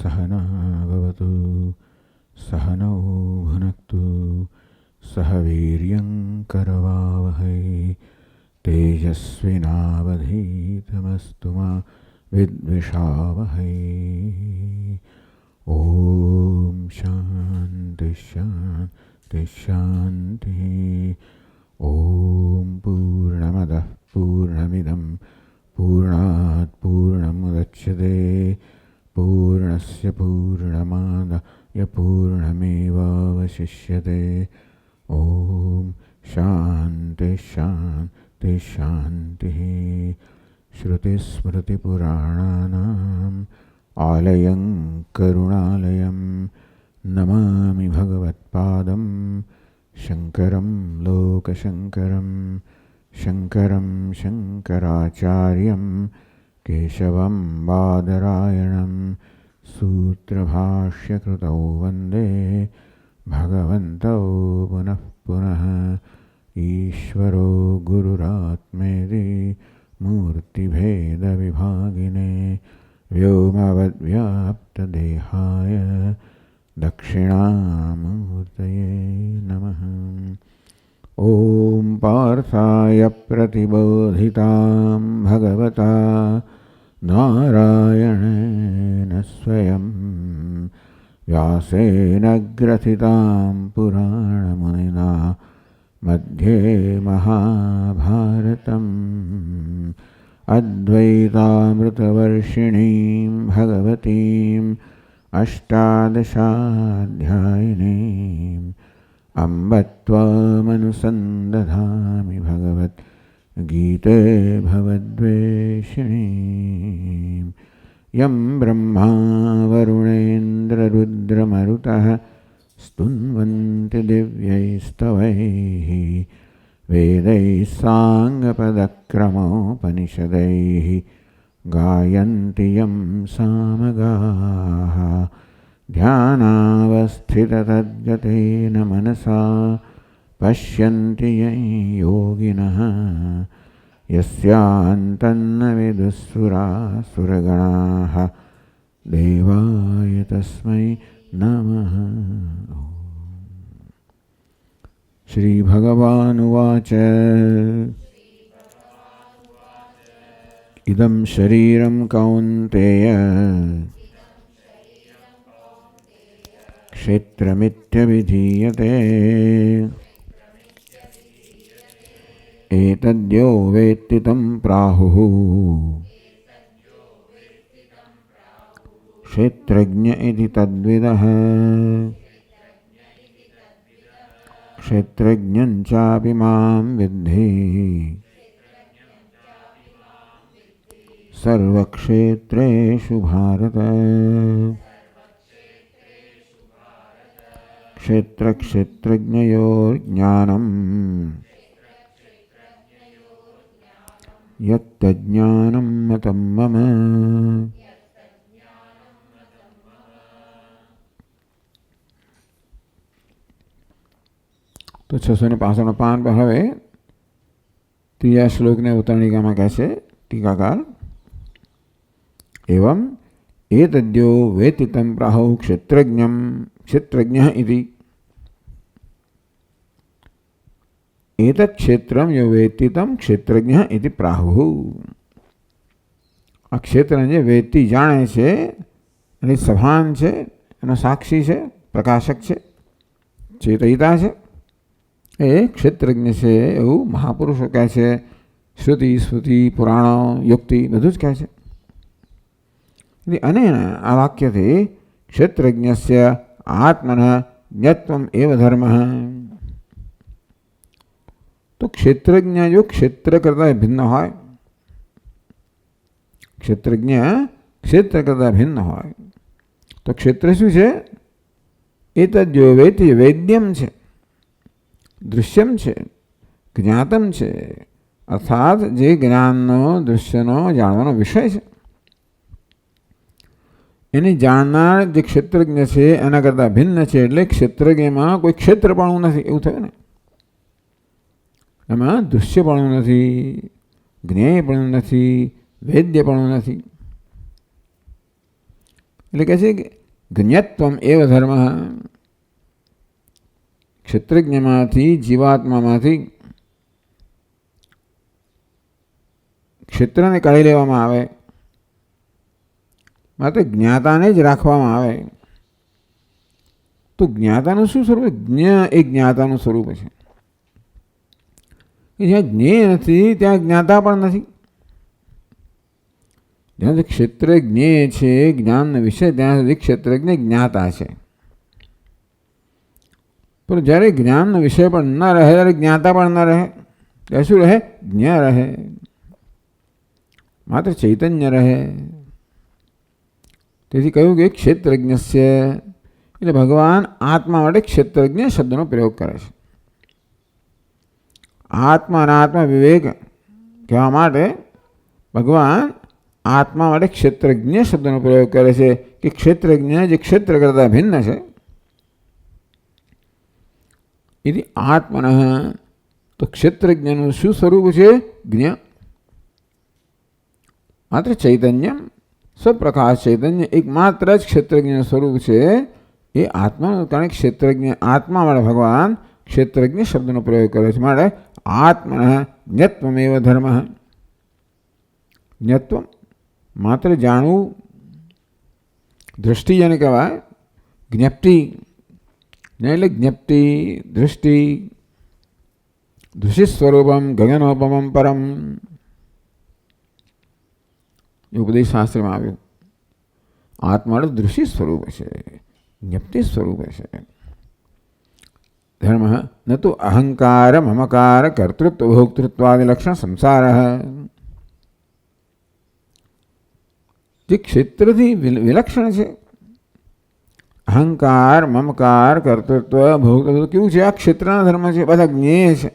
सहना भवतु सहनौ भुनक्तु सह वीर्यं करवावहै तेजस्विनावधीतमस्तु मा विद्विषावहै। ओम शांति शांति शांति। ओम पूर्णमदः पूर्णमिदं पूर्णात् पूर्णमुदच्यते पूर्णस्य पूर्णमादाय पूर्णमेवावशिष्यते। ओम शांति शांति शांति। श्रुतिस्मृतिपुराणानाम् आलयं करुणालयं नमामि भगवत्पादं शङ्करं लोकशङ्करं शङ्करं शङ्कराचार्यं केशवं बादरायणं सूत्रभाष्यकृतौ वन्दे भगवन्तौ पुनः पुनः। ईश्वरो गुरुरात्मेति मूर्तिभेदविभागिने व्योमवद्व्याप्तदेहाय दक्षिणामूर्तये नमः। ॐ पार्थाय प्रतिबोधितां भगवता नारायणेन स्वयं व्यासेन ग्रथितां पुराणमुनिना मध्ये महाभारतम् अद्वैतामृतवर्षिणीं भगवतीम् अष्टादशाध्यायिनीम् अम्ब त्वामनुसन्दधामि भगवद्गीते भवद्वेषिणीम्। यं ब्रह्मा वरुणेन्द्ररुद्रमरुतः स्तुन्वन्ति दिव्यैस्तवैः वेदैः साङ्गपदक्रमोपनिषदैः गायन्ति यं सामगाः। ध्यानावस्थिततद्गतेन मनसा पश्यन्ति यं योगिनः यस्यान्तन्न विदुःसुरासुरगणाः देवाय तस्मै नमः। श्री भगवानुवाच इदं शरीरं कौन्तेय क्षेत्रमित्यभिधीयते एतद्यो वेत्ति तं प्राहुः क्षेत्रज्ञ इति तद्विदः। क्षेत्रज्ञं चापि मां विद्धि सर्वक्षेत्रेषु भारत। क्षेत्रक्षेत्रज्ञयोर्ज्ञानं यत्तज्ज्ञानं मतं मम। तो 655 पर હવે ત્રીજા શ્લોકને ઉત્તરણીકામાં કહે છે ટીકાકાર एवं एतद्यो वेत्ति तं प्राहुः क्षेत्रज्ञं क्षेत्रज्ञः इति। एतत् क्षेत्रं यो वेत्ति तं क्षेत्रज्ञः इति प्राहुः। આ ક્ષેત્રને જે વેત્તિ જાણે છે એની સભાન છે, એનો સાક્ષી છે, પ્રકાશક છે, ચેતયિતા છે, એ ક્ષેત્રજ્ઞ છે એવું મહાપુરુષો કહે છે. શ્રુતિ સ્મૃતિ પુરાણો યુક્તિ બધું જ કહે છે. अनेन आ वाक्यते क्षेत्रज्ञस्य आत्मनः ज्ञत्वम् एव धर्मः। तो क्षेत्रज्ञ जो क्षेत्र करता है भिन्न है, क्षेत्रज्ञ क्षेत्र करता भिन्न है। तो क्षेत्र शू है? एतद्यो वेत्ति वेद्यम है, दृश्यम है, ज्ञातम है, अर्थात जे ज्ञाननो दृश्यनो जाणવાનો विषय है એને જાણનાર જે ક્ષેત્રજ્ઞ છે એના કરતાં ભિન્ન છે. એટલે ક્ષેત્રજ્ઞમાં કોઈ ક્ષેત્રપણું નથી એવું થયું ને. એમાં દૃશ્યપણું નથી, જ્ઞેયપણું નથી, વેદ્યપણું નથી. એટલે કહે છે કે જ્ઞત્વમ એવ ધર્મ, ક્ષેત્રજ્ઞમાંથી જીવાત્મામાંથી ક્ષેત્રને કાઢી લેવામાં આવે, માત્ર જ્ઞાતાને જ રાખવામાં આવે. તો જ્ઞાતાનું શું સ્વરૂપ? જ્ઞ એ જ્ઞાતાનું સ્વરૂપ છે. જ્યાં જ્ઞેય નથી ત્યાં જ્ઞાતા પણ નથી. જ્યાં સુધી ક્ષેત્ર જ્ઞેય છે, જ્ઞાનનો વિષય, ત્યાં સુધી ક્ષેત્રજ્ઞ જ્ઞાતા છે. પણ જ્યારે જ્ઞાનનો વિષય પણ ન રહે, ત્યારે જ્ઞાતા પણ ન રહે. ત્યારે શું રહે? જ્ઞ રહે, માત્ર ચૈતન્ય રહે. તેથી કહ્યું કે ક્ષેત્રજ્ઞ છે, એટલે ભગવાન આત્મા માટે ક્ષેત્રજ્ઞ શબ્દનો પ્રયોગ કરે છે. આત્મા અને આત્મા વિવેક કહેવા માટે ભગવાન આત્મા માટે ક્ષેત્રજ્ઞ શબ્દનો પ્રયોગ કરે છે કે ક્ષેત્રજ્ઞ જે ક્ષેત્ર કરતાં ભિન્ન છે. એથી આત્મન, તો ક્ષેત્રજ્ઞનું શું સ્વરૂપ છે? જ્ઞ, માત્ર ચૈતન્ય, સ્વપ્રકાશ ચૈતન્ય એકમાત્ર જ ક્ષેત્રજ્ઞનું સ્વરૂપ છે. એ આત્માનું કારણ ક્ષેત્રજ્ઞ, આત્મા માટે ભગવાન ક્ષેત્રજ્ઞ શબ્દનો પ્રયોગ કરે છે. માટે આત્મન જ્ઞત્વમેવ ધર્મ. જ્ઞત્વ માત્ર જાણવું, દૃષ્ટિ જેને કહેવાય, જ્ઞપ્તિ એટલે જ્ઞપ્તિ, દૃષ્ટિ. દૃષ્ટિ સ્વરૂપમ ગગનોપમમ પરમ, ઉપદેશ શાસ્ત્રમાં આવ્યું. આત્મા દૃષ્ટિ સ્વરૂપ છે, જ્ઞપ્તિ સ્વરૂપ છે. ધર્મ ન તો અહંકાર મમકાર કર્તૃત્વ ભોક્તૃત્વાદિ લક્ષણ સંસાર. જે ક્ષેત્રથી વિલક્ષણ છે, અહંકાર મમકાર કર્તૃત્વ ભોક્તૃત્વ કેવું છે? આ ક્ષેત્રના ધર્મ છે, બધા જ્ઞેય છે.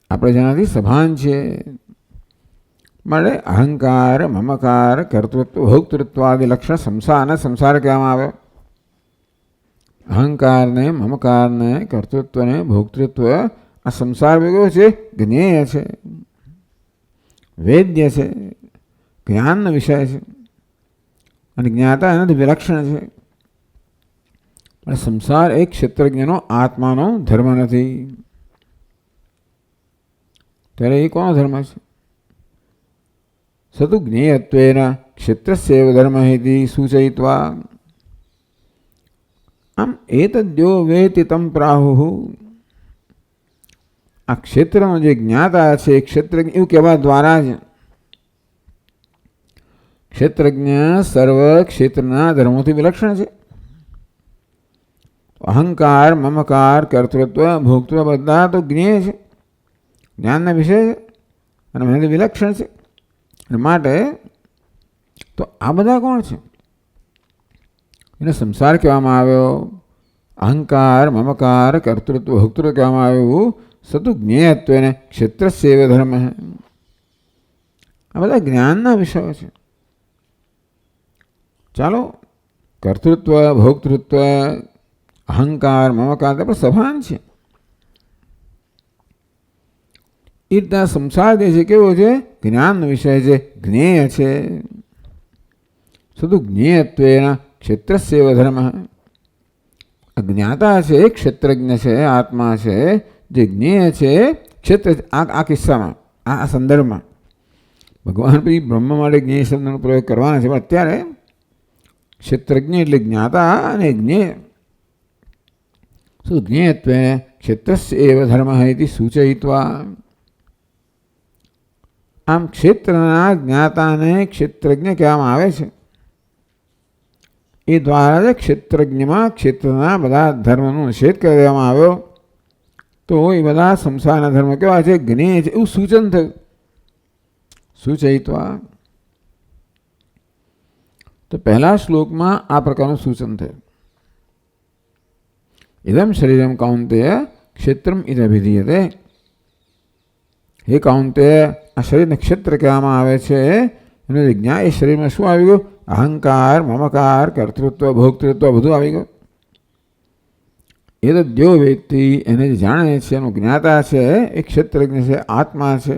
આપણે જેનાથી સભાન છે. માટે અહંકાર મમકાર કર્તૃત્વ ભોક્તૃત્વાદિ લક્ષણ સંસારને સંસાર કહેવામાં આવે. અહંકારને મમકારને કર્તૃત્વને ભોક્તૃત્વ આ સંસાર ભેગો છે, જ્ઞેય છે, વેદ્ય છે, જ્ઞાનનો વિષય છે, અને જ્ઞાતા એનાથી વિલક્ષણ છે. પણ સંસાર એક ક્ષેત્રજ્ઞનો આત્માનો ધર્મ નથી. ત્યારે એ કોનો ધર્મ છે? સતુ જ્ઞેયત્વેન ક્ષેત્રસ્યૈવ ધર્મ હેતિ સૂચયિત્વા. આમ એતદ્યો વેતિ તમ પ્રાહુ. આ ક્ષેત્રનો જે જ્ઞાતા છે, ક્ષેત્રજ્ઞ એવું કહેવા દ્વારા જ ક્ષેત્રજ્ઞ સર્વ ક્ષેત્રના ધર્મોથી વિલક્ષણ છે. અહંકાર મમકાર કર્તૃત્વ ભોક્તૃત્વ બધા તો જ્ઞેય છે, જ્ઞાનના વિષય છે, અને એનાથી વિલક્ષણ છે. અને માટે તો આ બધા કોણ છે? એને સંસાર કહેવામાં આવ્યો. અહંકાર મમકાર કર્તૃત્વ ભોક્તૃત્વ કહેવામાં આવ્યું. સતુ જ્ઞેયત્વેન ક્ષેત્રસ્યૈવ ધર્મ. આ બધા જ્ઞાનના વિષયો છે. ચાલો, કર્તૃત્વ ભોક્તૃત્વ અહંકાર મમકાર આપણે સભાન છે. એ રીતના સંસાર જે છે કેવો છે? જ્ઞાનનો વિષય છે, જ્ઞેય છે. શુદ્ધ જ્ઞેયત્વેન ક્ષેત્રસ્યૈવ ધર્મ. જ્ઞાતા છે, ક્ષેત્રજ્ઞ છે, આત્મા છે, જે જ્ઞેય છે ક્ષેત્ર. આ કિસ્સામાં, આ સંદર્ભમાં ભગવાન પછી બ્રહ્મ માટે જ્ઞેય શબ્દનો પ્રયોગ કરવાના છે. પણ અત્યારે ક્ષેત્રજ્ઞ એટલે જ્ઞાતા અને જ્ઞેય. શું જ્ઞેયત્વેન ક્ષેત્રસ્યૈવ ધર્મ ઇતિ સૂચયિત્વા. આમ ક્ષેત્રના જ્ઞાતાને ક્ષેત્રજ્ઞ કહેવામાં આવે છે. એ દ્વારા જ ક્ષેત્રજ્ઞમાં ક્ષેત્રના બધા ધર્મનો નિષેધ કરી દેવામાં આવ્યો. તો એ બધા સંસારના ધર્મ કેવા છે? જ્ઞેય છે, એવું સૂચન થયું. સૂચયિત્વા. તો પહેલા શ્લોકમાં આ પ્રકારનું સૂચન થયું. ઇદમ શરીરમ કૌંતેય ક્ષેત્રમ ઇદભિધીયતે. હે કૌંતેય, આ શરીરને ક્ષેત્ર કહેવામાં આવે છે. એનું જ્ઞાન, એ શરીરમાં શું આવી ગયું? અહંકાર મમકાર કર્તૃત્વ ભોક્તૃત્વ બધું આવી ગયું. એ તો દ્યો વ્યક્તિ એને જે જાણે છે, એનું જ્ઞાતા છે, એ ક્ષેત્રજ્ઞ છે, આત્મા છે.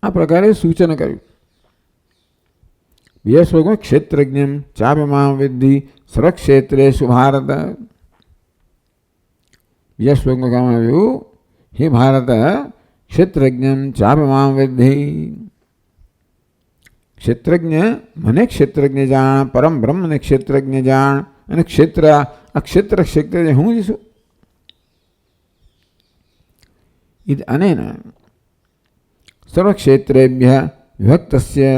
આ પ્રકારે સૂચન કર્યું. બીજા શ્લોકમાં ક્ષેત્રજ્ઞમ ચાપમામ વિદ્ધિ સર્વક્ષેત્રેષુ ભારત. બીજા શ્લોકમાં કહેવામાં આવ્યું, હે ભારત, ક્ષેત્રજ્ઞમ ચાપમામ વિદ્ધિ. ક્ષેત્રજ્ઞ મને ક્ષેત્રજ્ઞ જાણ, પરમ બ્રહ્મને ક્ષેત્રજ્ઞ જાણ. અને ક્ષેત્ર, આ ક્ષેત્ર ક્ષેત્ર હું જ છું. અનેન સર્વક્ષેત્રેભ્ય વિભક્તસ્ય.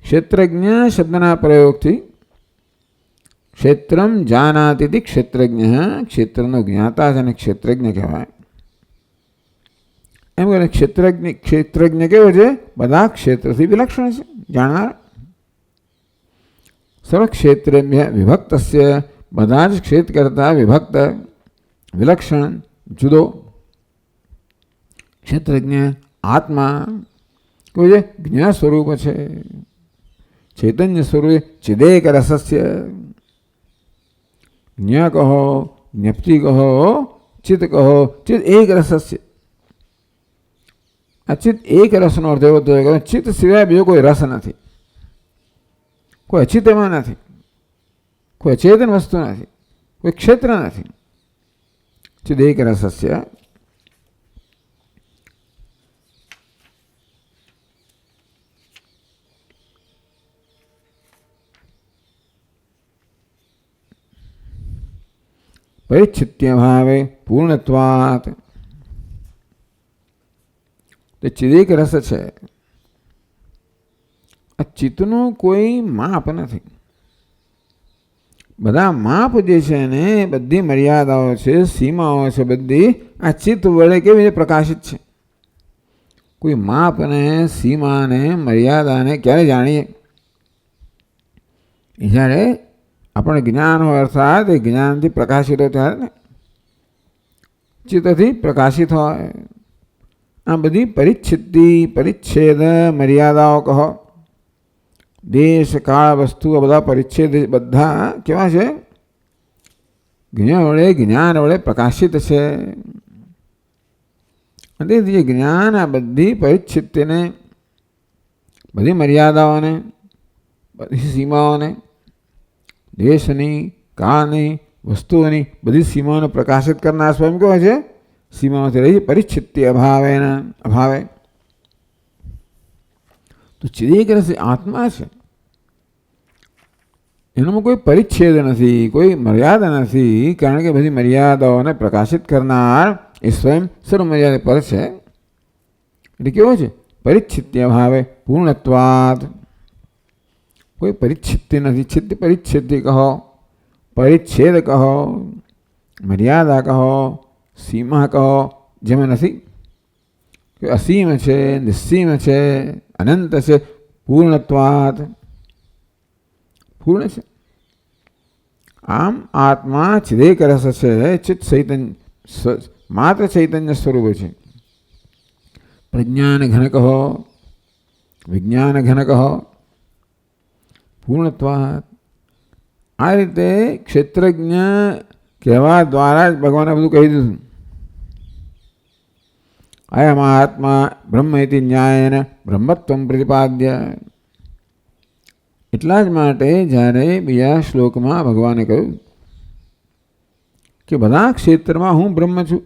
ક્ષેત્રજ્ઞ શબ્દના પ્રયોગથી ક્ષેત્રમ જાનાતી ક્ષેત્રજ્ઞ, ક્ષેત્રનો જ્ઞાતા છે અને ક્ષેત્રજ્ઞ કહેવાય. એમ કહે ક્ષેત્રજ્ઞ, ક્ષેત્રજ્ઞ કેવો છે? બધા ક્ષેત્રથી વિલક્ષણ છે, જાણનાર. સર્વક્ષેત્રેભ્ય વિભક્તસ્ય, બધા જ ક્ષેત્ર કરતા વિભક્ત, વિલક્ષણ, જુદો. ક્ષેત્રજ્ઞ આત્મા કોઈ છે? જ્ઞ સ્વરૂપ છે, ચૈતન્ય સ્વરૂપ. ચિદેક રસસ્ય, જ્ઞ કહો, જ્ઞપ્તિ કહો, ચિત્ત કહો, ચિત્ત એક રસસ્ય. આ ચિત્ત એક રસનો અર્થ એવો થયો કે ચિત્ત સિવાય બીજો કોઈ રસ નથી, કોઈ અચિતમાં નથી, કોઈ અચેતન વસ્તુ નથી, કોઈ ક્ષેત્ર નથી. ચિદેક રસસ્ય. પરિચ્છિત્ય ભાવે પૂર્ણત્વાત. તે ચિદેક રસ છે. આ ચિત્તનું કોઈ માપ નથી. બધા માપ જે છે ને, બધી મર્યાદાઓ છે, સીમાઓ છે, બધી આ ચિત્ત વડે કેવી રીતે પ્રકાશિત છે. કોઈ માપને, સીમાને, મર્યાદાને ક્યારે જાણીએ? જ્યારે આપણે જ્ઞાન હોય, અર્થાત એ જ્ઞાનથી પ્રકાશિત હોય ત્યારે ને, ચિત્તથી પ્રકાશિત હોય. આ બધી પરિચ્છિતિ, પરિચ્છેદ, મર્યાદાઓ કહો, દેશ, કાળ, વસ્તુ, બધા પરિચ્છેદ બધા કેવા છે? જ્ઞાન વડે પ્રકાશિત છે. અને જે જ્ઞાન આ બધી પરિચ્છિતિને, બધી મર્યાદાઓને, બધી સીમાઓને, દેશની, કાળની, વસ્તુઓની બધી સીમાઓને પ્રકાશિત કરનાર સ્વયં કહે છે. સીમાઓથી રહી પરિચ્છિતિ અભાવે. તો ચિદેક રસ આત્મા છે, એનામાં કોઈ પરિચ્છેદ નથી, કોઈ મર્યાદા નથી. કારણ કે બધી મર્યાદાઓને પ્રકાશિત કરનાર એ સ્વયં સર્વ મર્યાદા પર છે. એટલે કેવો છે? પરિચ્છિત્ય ભાવે પૂર્ણત્વાદ. કોઈ પરિચ્છિતિ નથી. છિત્ત પરિચ્છિતિ કહો, પરિચ્છેદ કહો, મર્યાદા કહો, સીમા કહો, જેમાં નથી. અસીમ છે, નિસ્સીમ છે, અનંત છે. પૂર્ણત્વાદ, પૂર્ણ છે. આમ આત્મા ચિદેક રસ છે. ચિત્ત ચૈતન્ય, માત્ર ચૈતન્ય સ્વરૂપ છે. પ્રજ્ઞાન ઘન કહો, વિજ્ઞાન ઘન કહો, પૂર્ણત્વાદ. આ રીતે ક્ષેત્રજ્ઞ કહેવા દ્વારા જ ભગવાને બધું કહી દીધું. અયમ આત્મા બ્રહ્મ ઇતિ ન્યાયેન બ્રહ્મત્વમ પ્રતિપાદ્ય. એટલા જ માટે જ્યારે બીજા શ્લોકમાં ભગવાને કહ્યું કે બધા ક્ષેત્રમાં હું બ્રહ્મ છું,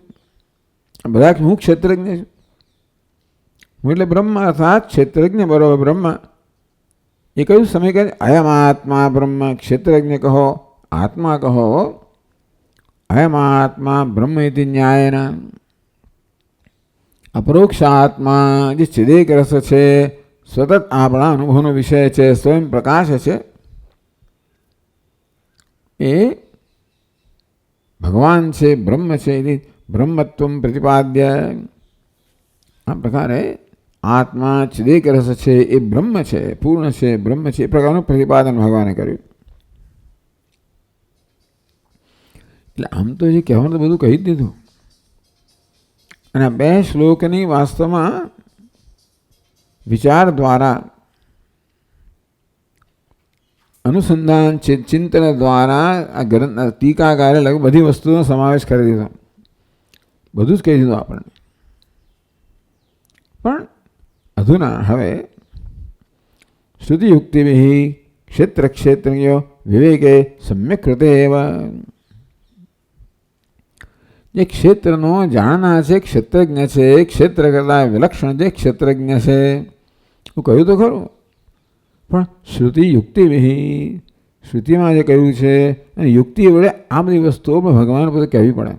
બધા હું ક્ષેત્રજ્ઞ છું. હું એટલે બ્રહ્મ, અર્થાત ક્ષેત્રજ્ઞ બરોબર બ્રહ્મ. એ કયું સમય કહે? અયમ આત્મા બ્રહ્મ. ક્ષેત્રજ્ઞ કહો, આત્મા કહો. અયમ આત્મા બ્રહ્મ ઇતિ ન્યાયેન. અપરોક્ષ આત્મા જે ચિદેક રસ છે, સતત આપણા અનુભવનો વિષય છે, સ્વયં પ્રકાશ છે, એ ભગવાન છે, બ્રહ્મ છે. બ્રહ્મત્વમ પ્રતિપાદ્ય. આ પ્રકારે આત્મા ચિદેક રસ છે, એ બ્રહ્મ છે, પૂર્ણ છે, બ્રહ્મ છે. એ પ્રકારનું પ્રતિપાદન ભગવાને કર્યું. એટલે આમ તો જે કહેવાનું બધું કહી જ દીધું. અને બે શ્લોકની વાસ્તવમાં વિચાર દ્વારા, અનુસંધાન, ચિંતન દ્વારા આ ગ્રંથ ટીકાકારે લગભગ બધી વસ્તુનો સમાવેશ કરી દીધો. બધું જ કહી દીધું આપણને. પણ અધુના હવે શ્રુતિયુક્તિભિઃ ક્ષેત્ર ક્ષેત્રજ્ઞો વિવેકે સમ્યક કૃતે એવ. જે ક્ષેત્રનો જાણનાર છે, ક્ષેત્રજ્ઞ છે, ક્ષેત્ર કરતાં વિલક્ષણ જે ક્ષેત્રજ્ઞ છે, હું કહ્યું તો ખરું. પણ શ્રુતિયુક્તિભિઃ, શ્રુતિમાં જે કહ્યું છે અને યુક્તિ વડે આ બધી વસ્તુઓ ભગવાન પોતે કહેવી પડે.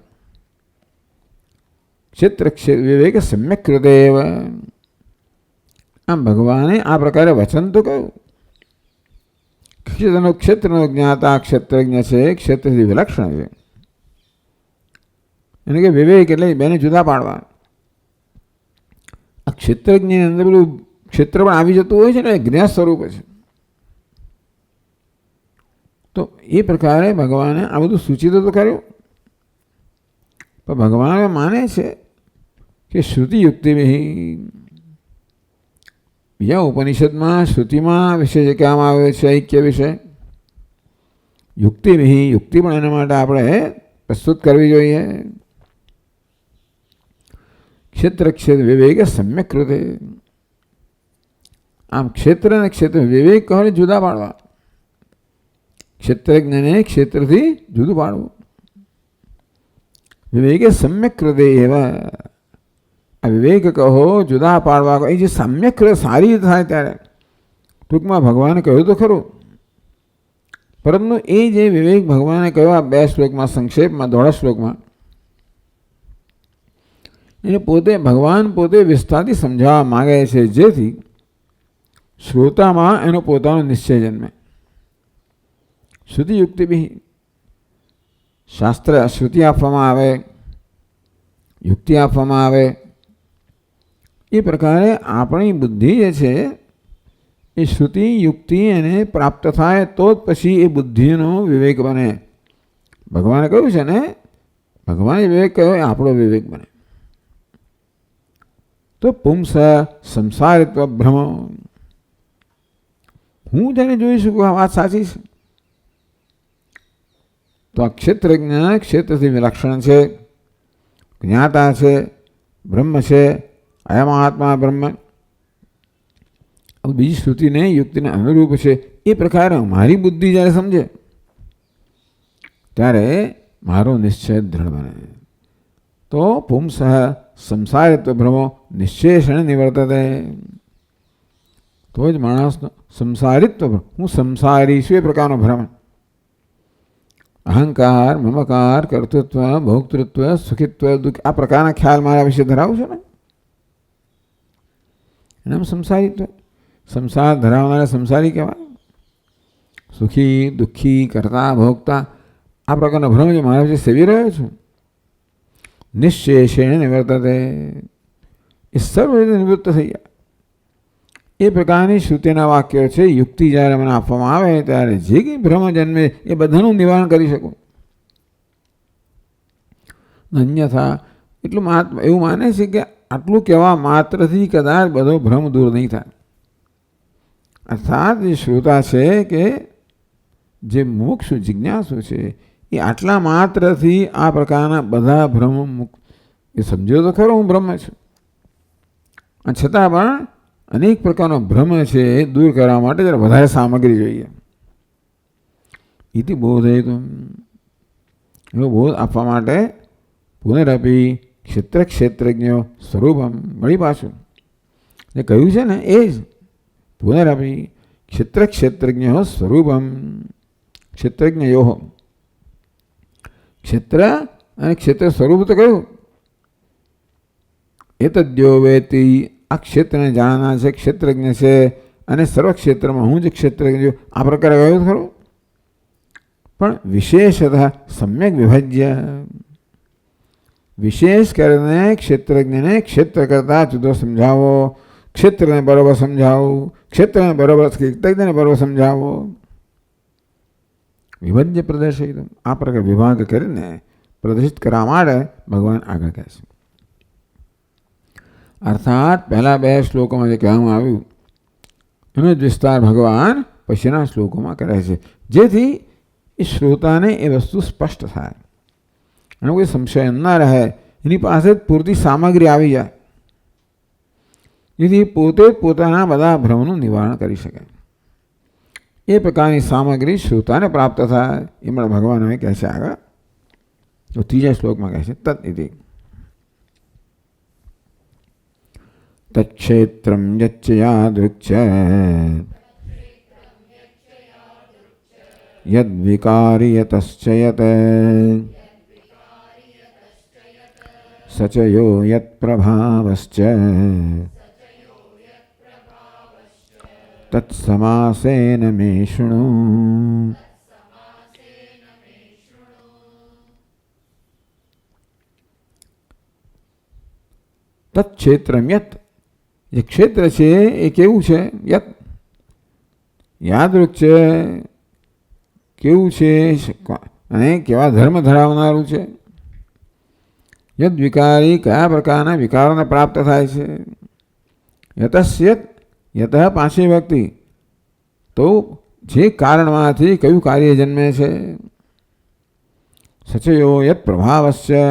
ક્ષેત્ર વિવેક સમ્યક કૃતે એવ. આમ ભગવાને આ પ્રકારે વચન તો કહ્યું. ક્ષેત્રનો જ્ઞાતા ક્ષેત્રજ્ઞ છે, ક્ષેત્રથી વિલક્ષણ છે. એને કે વિવેક એટલે બેને જુદા પાડવા. આ ક્ષેત્રજ્ઞની અંદર પેલું ક્ષેત્ર પણ આવી જતું હોય છે ને, જ્ઞાત સ્વરૂપ છે. તો એ પ્રકારે ભગવાને આ બધું સૂચિત તો કર્યું. પણ ભગવાન માને છે કે શ્રુતિયુક્તિભિઃ, બીજા ઉપનિષદમાં શ્રુતિમાં વિશે જે કહેવામાં આવે છે ઐક્ય વિશે, યુક્તિભિઃ, યુક્તિ પણ એના માટે આપણે પ્રસ્તુત કરવી જોઈએ. ક્ષેત્ર ક્ષેત્ર વિવેક સમ્યક કૃતે. આમ ક્ષેત્ર અને ક્ષેત્ર વિવેક કહે જુદા પાડવા, ક્ષેત્રજ્ઞને ક્ષેત્રથી જુદું પાડવું. વિવેકે સમ્યક કૃતે એવા. આ વિવેક કહો જુદા પાડવા, એ જે સમ્યક સારી થાય ત્યારે ટૂંકમાં ભગવાને કહ્યું તો ખરું. પરંતુ એ જે વિવેક ભગવાને કહ્યું આ 2 શ્લોકમાં, સંક્ષેપમાં, 1.5 શ્લોકમાં, એને પોતે ભગવાન પોતે વિસ્તારથી સમજાવવા માગે છે, જેથી શ્રોતામાં એનો પોતાનો નિશ્ચય જન્મે. શ્રુતિયુક્તિભિઃ, શાસ્ત્ર શ્રુતિ આપવામાં આવે, યુક્તિ આપવામાં આવે. એ પ્રકારે આપણી બુદ્ધિ જે છે એ શ્રુતિ યુક્તિ એને પ્રાપ્ત થાય તો જ પછી એ બુદ્ધિનો વિવેક બને. ભગવાને કહ્યું છે ને, ભગવાને વિવેક કહ્યો એ આપણો વિવેક બને. તો પુંસ સંસારિત્વ ભ્રમ. હું તેને જોઈ શકું આ વાત સાચી છે. તો આ ક્ષેત્રજ્ઞ ક્ષેત્રથી વિલક્ષણ છે, જ્ઞાતા છે, બ્રહ્મ છે, અયમ આત્મા બ્રહ્મ. બીજી શ્રુતિને યુક્તિને અનુરૂપ છે. એ પ્રકારે મારી બુદ્ધિ જ્યારે સમજે ત્યારે મારો નિશ્ચય દ્રઢ બને. તો પુંસ સંસારિત્વ ભ્રમો નિશ્ચેષણ નિવર્તતે. તો જ માણસનો સંસારિત્વ, હું સંસારી છું એ પ્રકારનો ભ્રમ, અહંકાર, મમકાર, કર્તૃત્વ, ભોક્તૃત્વ, સુખિત્વ, દુઃખ, આ પ્રકારના ખ્યાલ મારા વિશે ધરાવું છે ને, એનામ સંસારિત્વ. સંસાર ધરાવનારા સંસારી કહેવાય. સુખી, દુઃખી, કરતા, ભોગતા, આ પ્રકારનો ભ્રમ જે મારા વિશે સેવી રહ્યો છું, નિશ્ચેષેણ નિવર્તતે, એ સર્વ રીતે નિવૃત્ત થઈ જાય. એ પ્રકારની શ્રુતિના વાક્યો છે. યુક્તિ જ્યારે મને આપવામાં આવે ત્યારે જે કંઈ ભ્રમ જન્મે એ બધાનું નિવારણ કરી શકું. અન્યથા એટલું એવું માને છે કે આટલું કહેવા માત્રથી કદાચ બધો ભ્રમ દૂર નહીં થાય. અર્થાત જે શ્રોતા છે કે જે મોક્ષ જિજ્ઞાસુ છે એ આટલા માત્રથી આ પ્રકારના બધા ભ્રમ એ સમજ્યો તો ખરો હું બ્રહ્મ છું, અને છતાં પણ અનેક પ્રકારનો ભ્રમ છે એ દૂર કરવા માટે જરા વધારે સામગ્રી જોઈએ. ઇતિ બોધયિતુમ, એવો બોધ આપવા માટે પુનરપી ક્ષેત્ર ક્ષેત્રજ્ઞ સ્વરૂપમ, વળી પાછું જે કહ્યું છે ને એ જ પુનરપી ક્ષેત્ર ક્ષેત્રજ્ઞ સ્વરૂપમ. ક્ષેત્રજ્ઞયો, ક્ષેત્ર અને ક્ષેત્ર સ્વરૂપ તો કહ્યું. એતદ્યો વેતી, આ ક્ષેત્રને જાણનાર છે, ક્ષેત્રજ્ઞ છે, અને સર્વ ક્ષેત્રમાં હું જ ક્ષેત્રજ્ઞ, આ પ્રકારે કહ્યું ખરું. પણ વિશેષતઃ સમ્યક વિભજ્ય, વિશેષ કરીને ક્ષેત્રજ્ઞને ક્ષેત્ર કરતાં જુદો સમજાવો, ક્ષેત્રને બરોબર સમજાવો, ક્ષેત્રને બરોબર ક્ષેત્રજ્ઞને બરોબર સમજાવો. વિભજ્ય પ્રદર્શિત, આ પ્રકાર વિભાગ કરીને પ્રદર્શિત કરવા માટે ભગવાન આગળ કહે છે. અર્થાત પહેલા 2 શ્લોકોમાં જે કહેવામાં આવ્યું એનો જ વિસ્તાર ભગવાન પછીના શ્લોકોમાં કરે છે, જેથી એ શ્રોતાને એ વસ્તુ સ્પષ્ટ થાય, એનો કોઈ સંશય ન રહે, એની પાસે જ પૂરતી સામગ્રી આવી જાય, જેથી પોતે જ પોતાના બધા ભ્રમનું નિવારણ કરી શકે. એ પ્રકારની સામગ્રી શ્રોતાને પ્રાપ્ત થાય. એમાં ભગવાન હવે કહે છે આગળ, તો ત્રીજા શ્લોકમાં કહે છે તદ ઇતિ તચ્ક્ષેત્રમ યચ્ચ યાદૃક્ યદ વિકારી યતશ્ચ યત સચયો યત પ્રભાવશ્ચ તત્સમાસેન મે શૃણુ. તત્ક્ષેત્રમ યત, જે ક્ષેત્ર છે એ કેવું છે? યત યાદૃક છે, કેવું છે અને કેવા ધર્મ ધરાવનારું છે. યદ વિકારી, કયા પ્રકારના વિકારોને પ્રાપ્ત થાય છે. યતસ્યત, યત પાંચમી વ્યક્તિ, તો જે કારણમાંથી કયું કાર્ય જન્મે છે. સચયો યત પ્રભાવશ્ય,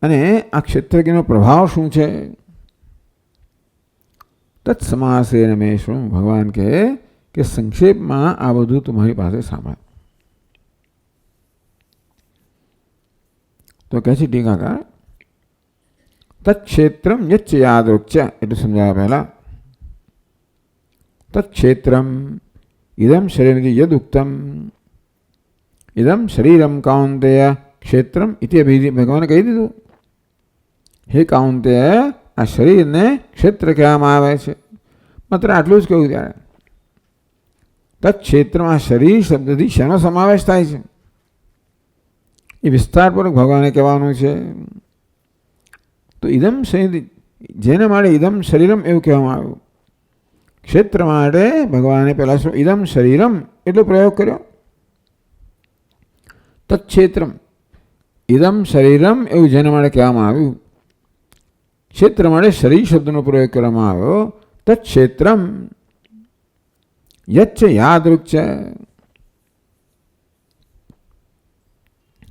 અને આ ક્ષેત્રનો પ્રભાવ શું છે. તત્સમાસેન મે શું, ભગવાન કહે કે સંક્ષેપમાં આ બધું તમારી પાસે સાંભળ. તો કહે છે ટીકાકાર, તત્ક્ષેત્રમ યચ્ચ યાદૃક્, એટલું સમજાવ્યા પહેલા. તત્ક્ષેત્રમ ઇદમ શરીરમિતિ યદુક્તમ, ઇદમ શરીરમ કાઉન્તેય ક્ષેત્રમ ઇતિ અભિધિ. ભગવાને કહી દીધું, હે કાઉન્તેય, આ શરીરને ક્ષેત્ર કહેવામાં આવે છે. માત્ર આટલું જ કહ્યું ત્યારે. તત્ક્ષેત્રમાં શરીર શબ્દથી શેનો સમાવેશ થાય છે એ વિસ્તારપૂર્વક ભગવાને કહેવાનું છે. તો ઇદમ શરીર, જેને માટે ઇદમ શરીરમ એવું કહેવામાં આવ્યું. ક્ષેત્ર માટે ભગવાને પહેલા શું ઇદમ શરીરમ એટલો પ્રયોગ કર્યો. તત્ક્ષેત્રમ ઇદમ શરીરમ એવું જેના માટે કહેવામાં આવ્યું. ક્ષેત્ર માટે શરીર શબ્દનો પ્રયોગ કરવામાં આવ્યો. તત્ક્ષેત્રમ યચ્ચ યાદૃક્ છે.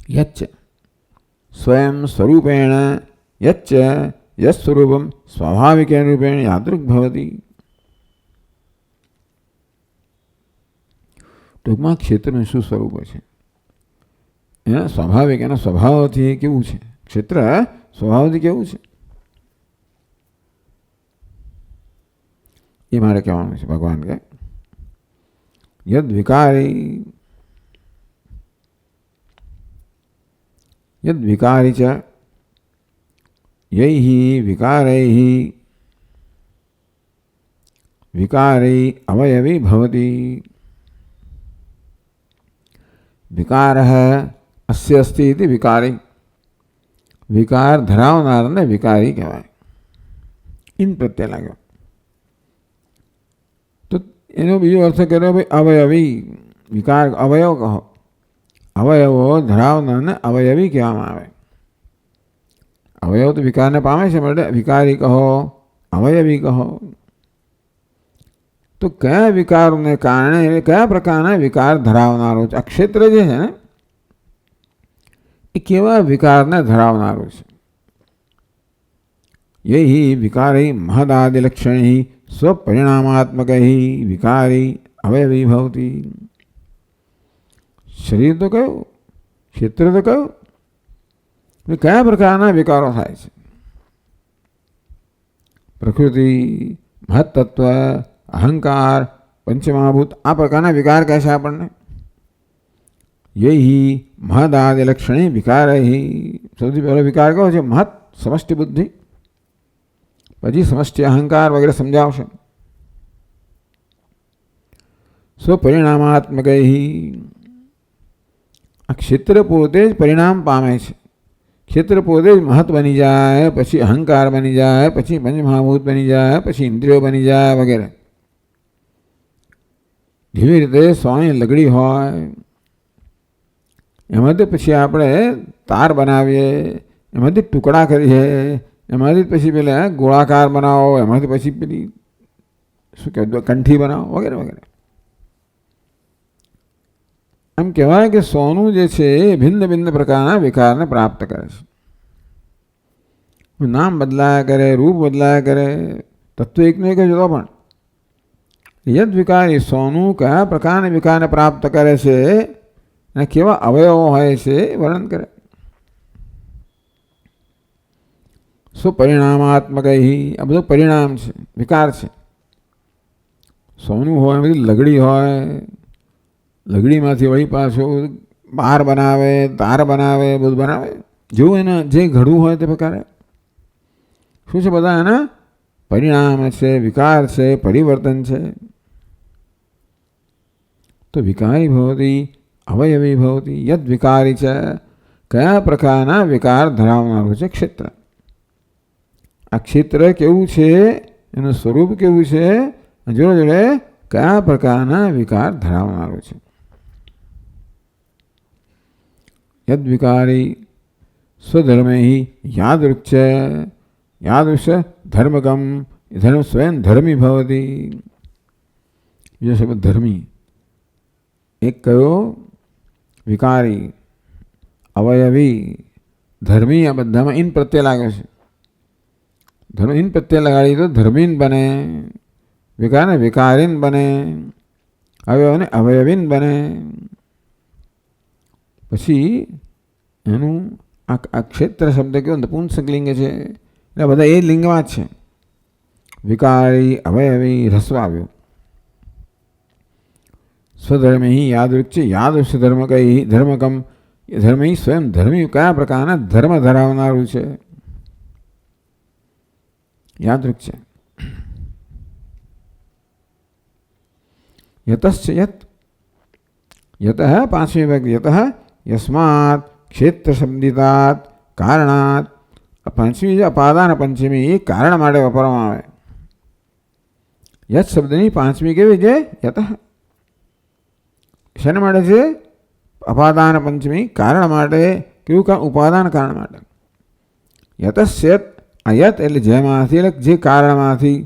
યચ્ચ સ્વયં સ્વરૂપેણ, યચ્ચ યસ્વરૂપમ સ્વાભાવિકેન રૂપેણ યાદૃક્ ભવતિ. ટૂંકમાં ક્ષેત્રનું શું સ્વરૂપ છે, એના સ્વાભાવિક, એના સ્વભાવથી કેવું છે. ક્ષેત્ર સ્વભાવથી કેવું છે એ મારે કહેવાનું છે. ભગવાન કહે યદ વિકારી, યદ વિકારી ચ યૈહિ વિકારૈહિ વિકારી અવયવી ભવતિ. વિકારઃ અસ્ય અસ્તિ ઇતિ વિકારી, વિકાર ધરાવનારને વિકારી કહેવાય. ઇન પ્રત્યે લાગ્યો. તો એનો બીજો અર્થ કર્યો ભાઈ અવયવી. વિકાર અવયવ કહો, અવયવો ધરાવનારને અવયવી કહેવામાં આવે. અવયવ તો વિકારને પામે છે, માટે વિકારી કહો, અવયવી કહો. તો કયા વિકારોને કારણે, કયા પ્રકારના વિકાર ધરાવનારો છે. આ ક્ષેત્ર જે છે ને એ કેવા વિકારને ધરાવનારો છે. યૈહિ વિકારૈ મહદાદિલક્ષણૈ સ્વપરિણામાત્મકૈ વિકારી અવયવી ભવતિ. શરીર તો કયું, ક્ષેત્ર તો કયું, કયા પ્રકારના વિકારો થાય છે. પ્રકૃતિ, મહત્તત્વ, અહંકાર, પંચમહાભૂત, આ પ્રકારના વિકાર કહે છે આપણને. યૈહિ મહદાદિલક્ષણે વિકારૈ, સૌથી પહેલો વિકાર કયો છે? મહત, સમષ્ટિ બુદ્ધિ. પછી સમષ્ટિ અહંકાર વગેરે સમજાવશે. સ્વપરિણામાત્મકૈ, આ ક્ષેત્ર પોતે જ પરિણામ પામે છે. ક્ષેત્ર પોતે જ મહત બની જાય, પછી અહંકાર બની જાય, પછી પંચમહાભૂત બની જાય, પછી ઇન્દ્રિયો બની જાય વગેરે. જેવી રીતે સોની લગડી હોય, એમાંથી પછી આપણે તાર બનાવીએ, એમાંથી ટુકડા કરીએ, એમાંથી પછી પેલા ગોળાકાર બનાવો, એમાંથી પછી પેલી શું કહેવાય કંઠી બનાવો વગેરે વગેરે. એમ કહેવાય કે સોનું જે છે એ ભિન્ન ભિન્ન પ્રકારના વિકારને પ્રાપ્ત કરે છે. નામ બદલાયા કરે, રૂપ બદલાયા કરે, તત્વ એકનો એક જ હતો પણ યદ વિકારી સોનું કયા પ્રકારના વિકારને પ્રાપ્ત કરે છે અને કેવા અવયવો હોય છે વર્ણન કરે. સ્વપરિણામાત્મક આ બધું પરિણામ છે, વિકાર છે. સોનું હોય બધી લગડી હોય, લગડીમાંથી વળી પાછું બાર બનાવે, તાર બનાવે, બધું બનાવે. જેવું એના જે ઘડવું હોય તે પ્રકારે શું છે, બધા એના પરિણામ છે, વિકાર છે, પરિવર્તન છે. તો વિકારી ભવતી અવયવી ભવતી યદ વિકારી છે, કયા પ્રકારના વિકાર ધરાવનારું છે ક્ષેત્ર. આ ક્ષેત્ર કેવું છે, એનું સ્વરૂપ કેવું છે, જોડે જોડે કયા પ્રકારના વિકાર ધરાવનારું છે. યદ વિકારી સ્વધર્મે યાદૃક છે, યાદૃશ ધર્મકમ ધર્મ સ્વયં ધર્મી ભવતી. બીજો શબ્દ ધર્મી. એક કયો વિકારી, અવયવી, ધર્મી. આ બધામાં ઇન પ્રત્યય લાગે છે. ધર્મ ઇન પ્રત્યય લગાડી તો ધર્મીન બને, વિકારને વિકારીન બને, અવયવને અવયવીન બને. પછી એનું આ ક્ષેત્ર શબ્દ કેવો નપુંસકલિંગ છે, એટલે બધા એ લિંગમાં જ છે. વિકારી, અવયવી, રસ્વ આવ્યો. સ્વધર્મે યાદૃક છે, યાદૃશ ધર્મકઈ ધર્મકમ ધર્મી સ્વયં ધર્મી કયા પ્રકારના ધર્મ ધરાવનારું છે, યાદૃક છે. યતશ્ચ યત, યત પાંચમી વ્યક્તિ, યત યસ્માત ક્ષેત્ર શબ્દિતાત કારણાત. પાંચમી અપાદાન પંચમી એ કારણ માટે વાપરવામાં આવે. યત શબ્દની પાંચમી કેવી છે, યત. શેના માટે છે, અપાદાન પંચમી કારણ માટે. કેવું કામ, ઉપાદાન કારણ માટે. યતસ્યત, આ યત એટલે જેમાંથી, એટલે જે કારણમાંથી.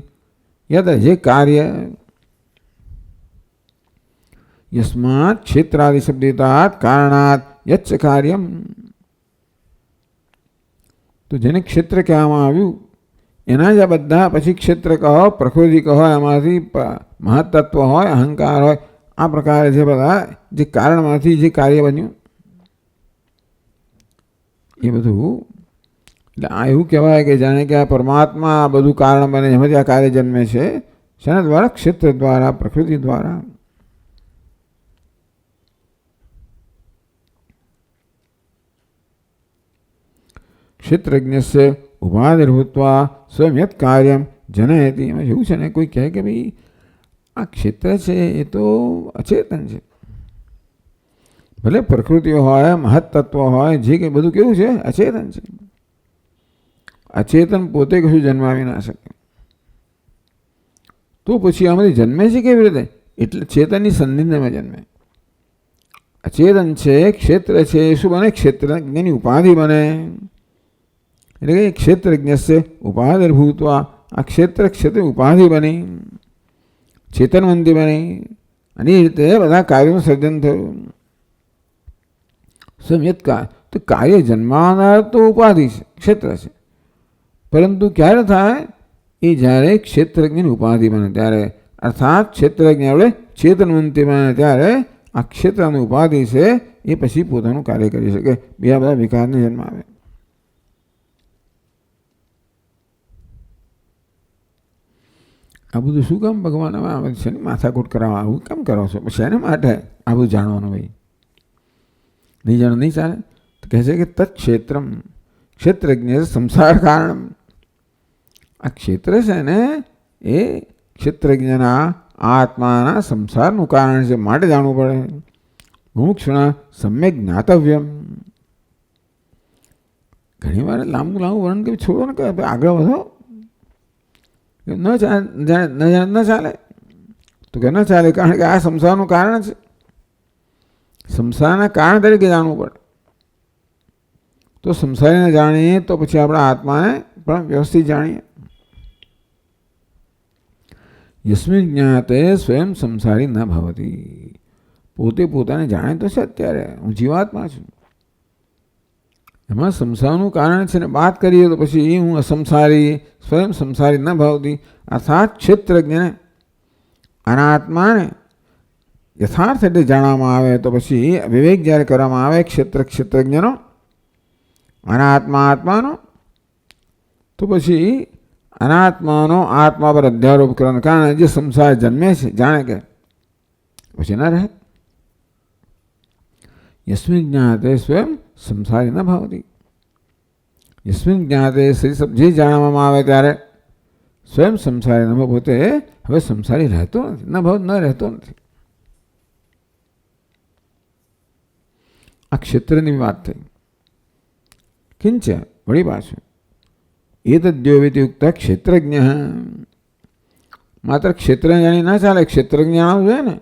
યત જે કાર્ય. યસ્માત ક્ષેત્રાદિ શબ્દિતાત કારણાત યચ્ચ કાર્યમ. તો જેને ક્ષેત્ર કહેવામાં આવ્યું એના જ આ બધા પછી ક્ષેત્ર કહો, પ્રકૃતિ કહો, એમાંથી મહત્તત્વ હોય, અહંકાર હોય, આ પ્રકારે જે બધા જે કારણમાંથી જે કાર્ય બન્યું એ બધું. એટલે આ એવું કહેવાય કે જાણે કે આ પરમાત્મા આ બધું કારણ બને, એમાંથી આ કાર્ય જન્મે છે. શેના દ્વારા, ક્ષેત્ર દ્વારા, પ્રકૃતિ દ્વારા. ક્ષેત્રજ્ઞસ્ય ઉપાધિર્ભૂત્વા સ્વયં યત કાર્યમ જનયતિ. એમાં એવું છે ને, કોઈ કહે કે ભાઈ આ ક્ષેત્ર છે એ તો અચેતન છે. ભલે પ્રકૃતિઓ હોય, મહત્તત્વ હોય, જે કંઈ બધું કેવું છે, અચેતન છે. અચેતન પોતે કશું જન્માવી ના શકે. તો પછી આમાંથી જન્મે છે કેવી રીતે, એટલે ચેતનની સંધિમાં જન્મે. અચેતન છે, ક્ષેત્ર છે, શું બને, ક્ષેત્રજ્ઞની ઉપાધિ બને. એટલે કે ક્ષેત્રજ્ઞ છે ઉપાધિર્ભૂત્વા, આ ક્ષેત્ર ઉપાધિ બની, ચેતનવંતી બની, અને એ રીતે બધા કાર્યોનું સર્જન થયું. સંયત તો કાર્ય જન્માનાર તો ઉપાધિ છે, ક્ષેત્ર છે. પરંતુ ક્યારે થાય, એ જ્યારે ક્ષેત્રજ્ઞની ઉપાધિ બને ત્યારે, અર્થાત ક્ષેત્રજ્ઞ એટલે ચેતનવંતી બને ત્યારે આ ક્ષેત્રની ઉપાધિ છે એ પછી પોતાનું કાર્ય કરી શકે, બીજા બધા વિકારને જન્મ આવે. આ બધું શું કામ ભગવાન આવે છે ને, માથાકૂટ કરાવવા આવું કેમ કરો છો, પછી એના માટે આ બધું જાણવાનું. ભાઈ નહીં જાણો નહીં ચાલે. તો કહે છે કે તત્ક્ષેત્રમ ક્ષેત્રજ્ઞ સંસાર કારણ. આ ક્ષેત્ર છે ને એ ક્ષેત્રજ્ઞના આત્માના સંસારનું કારણ છે, માટે જાણવું પડે. મુમુક્ષુના સમ્યક જ્ઞાતવ્યમ. ઘણી વાર લાંબુ વર્ણન કે છોડો ને, કે આગળ વધો. ન ચાલે તો કે ન ચાલે, કારણ કે આ સંસારનું કારણ છે. સંસારના કારણ તરીકે જાણવું પડે. તો સંસારીને જાણીએ તો પછી આપણા આત્માને પણ વ્યવસ્થિત જાણીએ. યસ્મિન જ્ઞાતે સ્વયં સંસારી ન ભવતી. પોતે પોતાને જાણે તો છે, અત્યારે હું જીવાત્મા છું, એમાં સંસારનું કારણ છે ને વાત કરીએ તો પછી હું અસંસારી, સ્વયં સંસારી ન ભવતી, અર્થાત ક્ષેત્રજ્ઞને અનાત્માને યથાર્થ રીતે જાણવામાં આવે તો પછી વિવેક જ્યારે કરવામાં આવે ક્ષેત્રજ્ઞનો અનાત્મા આત્માનો, તો પછી અનાત્માનો આત્મા પર અધ્યારોપ કરવાના કારણે જે સંસાર જન્મે છે જાણે કે પછી ન રહે. યસ્મિન જ્ઞાતે સ્વયં સંસારી ન ભવતી. યસ્મિન જ્ઞાતે જે જાણવામાં આવે ત્યારે સ્વયં સંસારી ન પોતે હવે સંસારી રહેતો નથી, ન રહેતો નથી. આ ક્ષેત્રની વાત થઈ. કિંચ વળી પાછું એતદ્યોવેતિ યુક્ત ક્ષેત્રજ્ઞ. માત્ર ક્ષેત્ર જાણી ના ચાલે, ક્ષેત્રજ્ઞ જાણવું જોઈએ ને.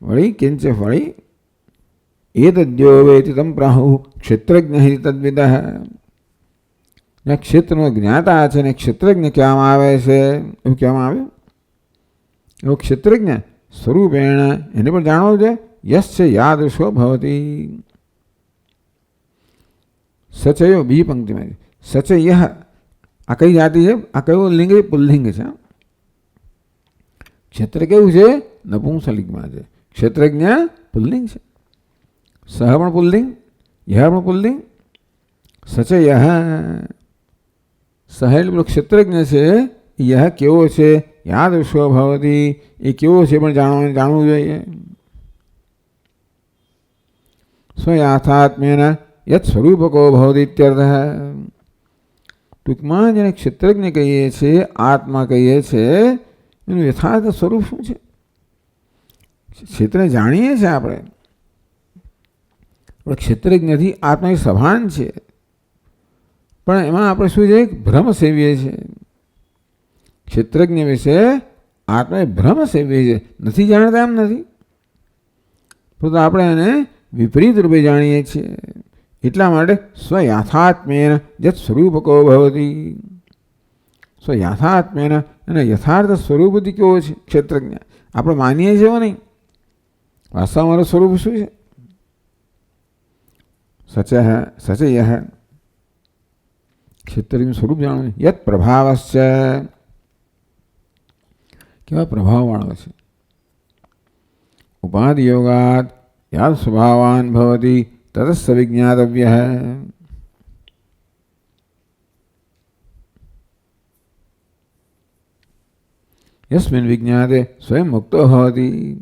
વળી કિંચ વળી એતદ્યોવેતિ તમ પ્રાહુ ક્ષેત્રજ્ઞ તદ્વિદ. ક્ષેત્રનો જ્ઞાતા છે ને ક્ષેત્રજ્ઞ કહેવામાં આવે છે, એવું કહેવામાં આવ્યું. એવો ક્ષેત્રજ્ઞ સ્વરૂપેણ એને પણ જાણવું છે. યશ્ચ યાદૃશો ભવતી. સચયો બીજી પંક્તિમાં સચય. આ કઈ જાતિ છે? આ કયું લિંગ? પુલ્લિંગ છે. ક્ષેત્ર કેવું છે? નપુંસલિંગમાં છે. ક્ષેત્રજ્ઞ પુલ્લિંગ છે. સહ પણ પુલ્લિંગ, યહ પણ પુલ્લિંગ. સચય સહ એટલે ક્ષેત્રજ્ઞ છે. યહ કેવો છે? યાદૃશો ભવતી. એ કેવો છે પણ જાણવું જોઈએ. સ્વયાથાત્મેન યત સ્વરૂપકો ભવતી ઇત્યર્થ. ટૂંકમાં જેને ક્ષેત્રજ્ઞ કહીએ છીએ, આત્મા કહીએ છીએ, એનું યથાર્થ સ્વરૂપ શું છે? ક્ષેત્ર જાણીએ છીએ આપણે, પણ ક્ષેત્રજ્ઞથી આત્મા સભાન છે. પણ એમાં આપણે શું છે? ભ્રમ સેવીએ છીએ. ક્ષેત્રજ્ઞ વિશે આત્મા ભ્રમ સેવીએ છીએ, નથી જાણતા એમ નથી, પરંતુ આપણે એને વિપરીત રૂપે જાણીએ છીએ. એટલા માટે સ્વયાથાત્મેન યત સ્વરૂપકો ભવતી. સ્વયાથાત્મેન અને યથાર્થ સ્વરૂપથી કેવો છે ક્ષેત્રજ્ઞ? આપણે માનીએ છીએ એવો નહીં, વાસ્તવમાં મારું સ્વરૂપ શું છે? સચય ક્ષેત્રજ્ઞ સ્વરૂપ જાણવું. યત પ્રભાવશ્ચ કેવા પ્રભાવવાળો છે. ઉપાધિ યોગાત યાદ સ્વભાવાન ભવતી તતસ્સ વિજ્ઞાતવ્ય. યસ્મિન વિજ્ઞાતે સ્વયં મુક્તો ભવતી.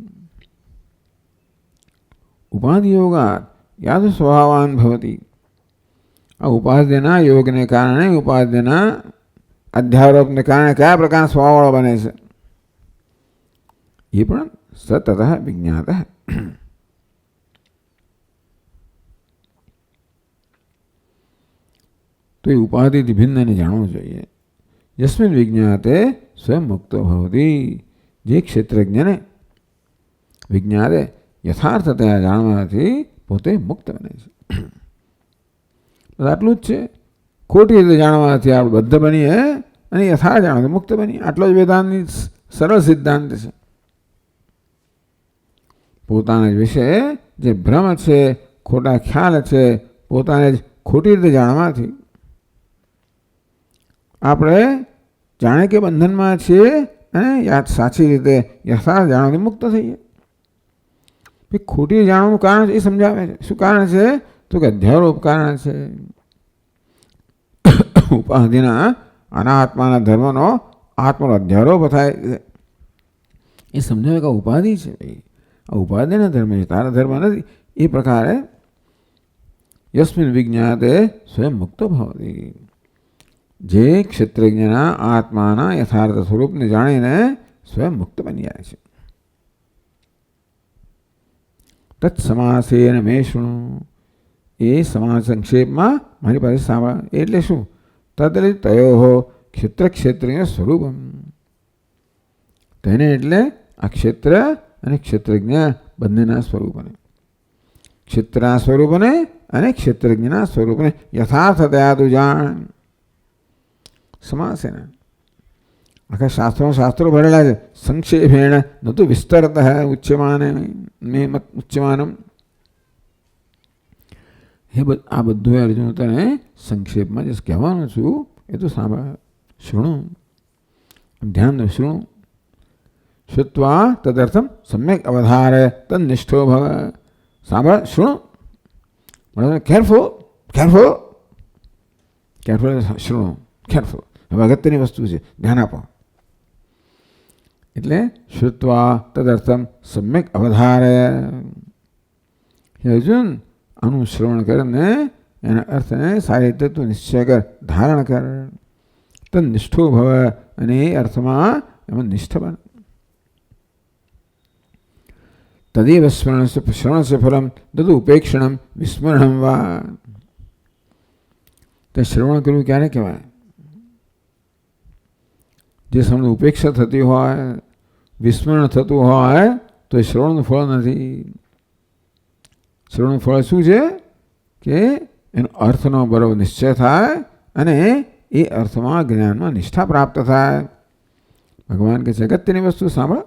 ઉપાધિ યોગાત યાદ સ્વભાવાન ભવતી. આ ઉપાધ્યના યોગને કારણે, ઉપાધ્યના અધ્યારોપને કારણે કયા પ્રકારના સ્વભાવવાળો બને છે? એ પણ સતત વિજ્ઞાત. તો એ ઉપાધિથી ભિન્નને જાણવું જોઈએ. યસ્મિન વિજ્ઞાતે સ્વયં મુક્તો ભવતી. જે ક્ષેત્રજ્ઞને વિજ્ઞાતે યથાર્થતયા જાણવાથી પોતે મુક્ત બને છે. આટલું જ છે. ખોટી રીતે જાણવાથી આપણે બદ્ધ બનીએ અને યથાર્થ જાણવાથી મુક્ત બનીએ. આટલો જ વેદાંતની સરળ સિદ્ધાંત છે. પોતાના જ વિશે જે ભ્રમ છે, ખોટા ખ્યાલ છે, પોતાને જ ખોટી રીતે જાણવાથી આપણે જાણે કે બંધનમાં છીએ અને સાચી રીતે યથાર્થ જાણવાથી મુક્ત થઈએ. ખોટી જાણવાનું કારણ એ સમજાવે છે. શું કારણ છે? તો કે અધ્યારોપ કારણ છે. ઉપાધિના અનાત્માના ધર્મનો આત્માનો અધ્યારોપ થાય છે. એ સમજાવે કે ઉપાધિ છે. આ ઉપાધિના ધર્મ છે, તારા ધર્મ નથી. એ પ્રકારે યસ્મિન વિજ્ઞાતે સ્વયં મુક્તો ભવતી. જે ક્ષેત્રજ્ઞના આત્માના યથાર્થ સ્વરૂપને જાણીને સ્વયં મુક્ત બની જાય છે. તત્સમાસેન મે શૃણુ. એ સમાસ સંક્ષેપમાં મારી પાસે સાંભળ. એટલે શું? તદ્રિ તયો ક્ષેત્રજ્ઞ સ્વરૂપમ. તેને એટલે આ ક્ષેત્ર અને ક્ષેત્રજ્ઞ બંનેના સ્વરૂપને, ક્ષેત્રના સ્વરૂપને અને ક્ષેત્રજ્ઞના સ્વરૂપને યથાર્થતયા તું જાણ. સમાસેન આખા શાસ્ત્રો ભરેલા છે. સંક્ષેપેણ ન તો વિસ્તરત ઉચ્યમાનમ. આ બધું અર્જુન તને સંક્ષેપમાં જે કહેવાનું છું એ તો સાંભળ, શૃણુ, ધ્યાન દો, શૃણુ. શ્રુત્વા તદર્થમ સમ્યક અવધારે તન્નિષ્ઠો ભવ. સાંભળ, શૃણુ. કેરફુલ કેરફુલ કેરફુલ શૃણુ, કેરફુલ. હવે અગત્યની વસ્તુ છે, ધ્યાન આપો. એટલે શ્રુત્વા તદર્થમ સમ્યક અવધારે. અર્જુન, આનું શ્રવણ કરીને એના અર્થને સારી રીતે તું નિશ્ચય કર, ધારણ કર. તન્નિષ્ઠો ભવ, અને એ અર્થમાં એમાં નિષ્ઠ બન. તદેવ શ્રવણસ્ય ફલમ તદુ ઉપેક્ષણમ વિસ્મરણમ વા. તે શ્રવણ કરવું ક્યારે કહેવાય? જે સમય ઉપેક્ષા થતી હોય, વિસ્મરણ થતું હોય, તો એ શ્રવણનું ફળ નથી. શ્રવણનું ફળ શું છે? કે એનો અર્થનો બરોબર નિશ્ચય થાય અને એ અર્થમાં જ્ઞાનમાં નિષ્ઠા પ્રાપ્ત થાય. ભગવાન કે છે અગત્યની વસ્તુ સાંભળ.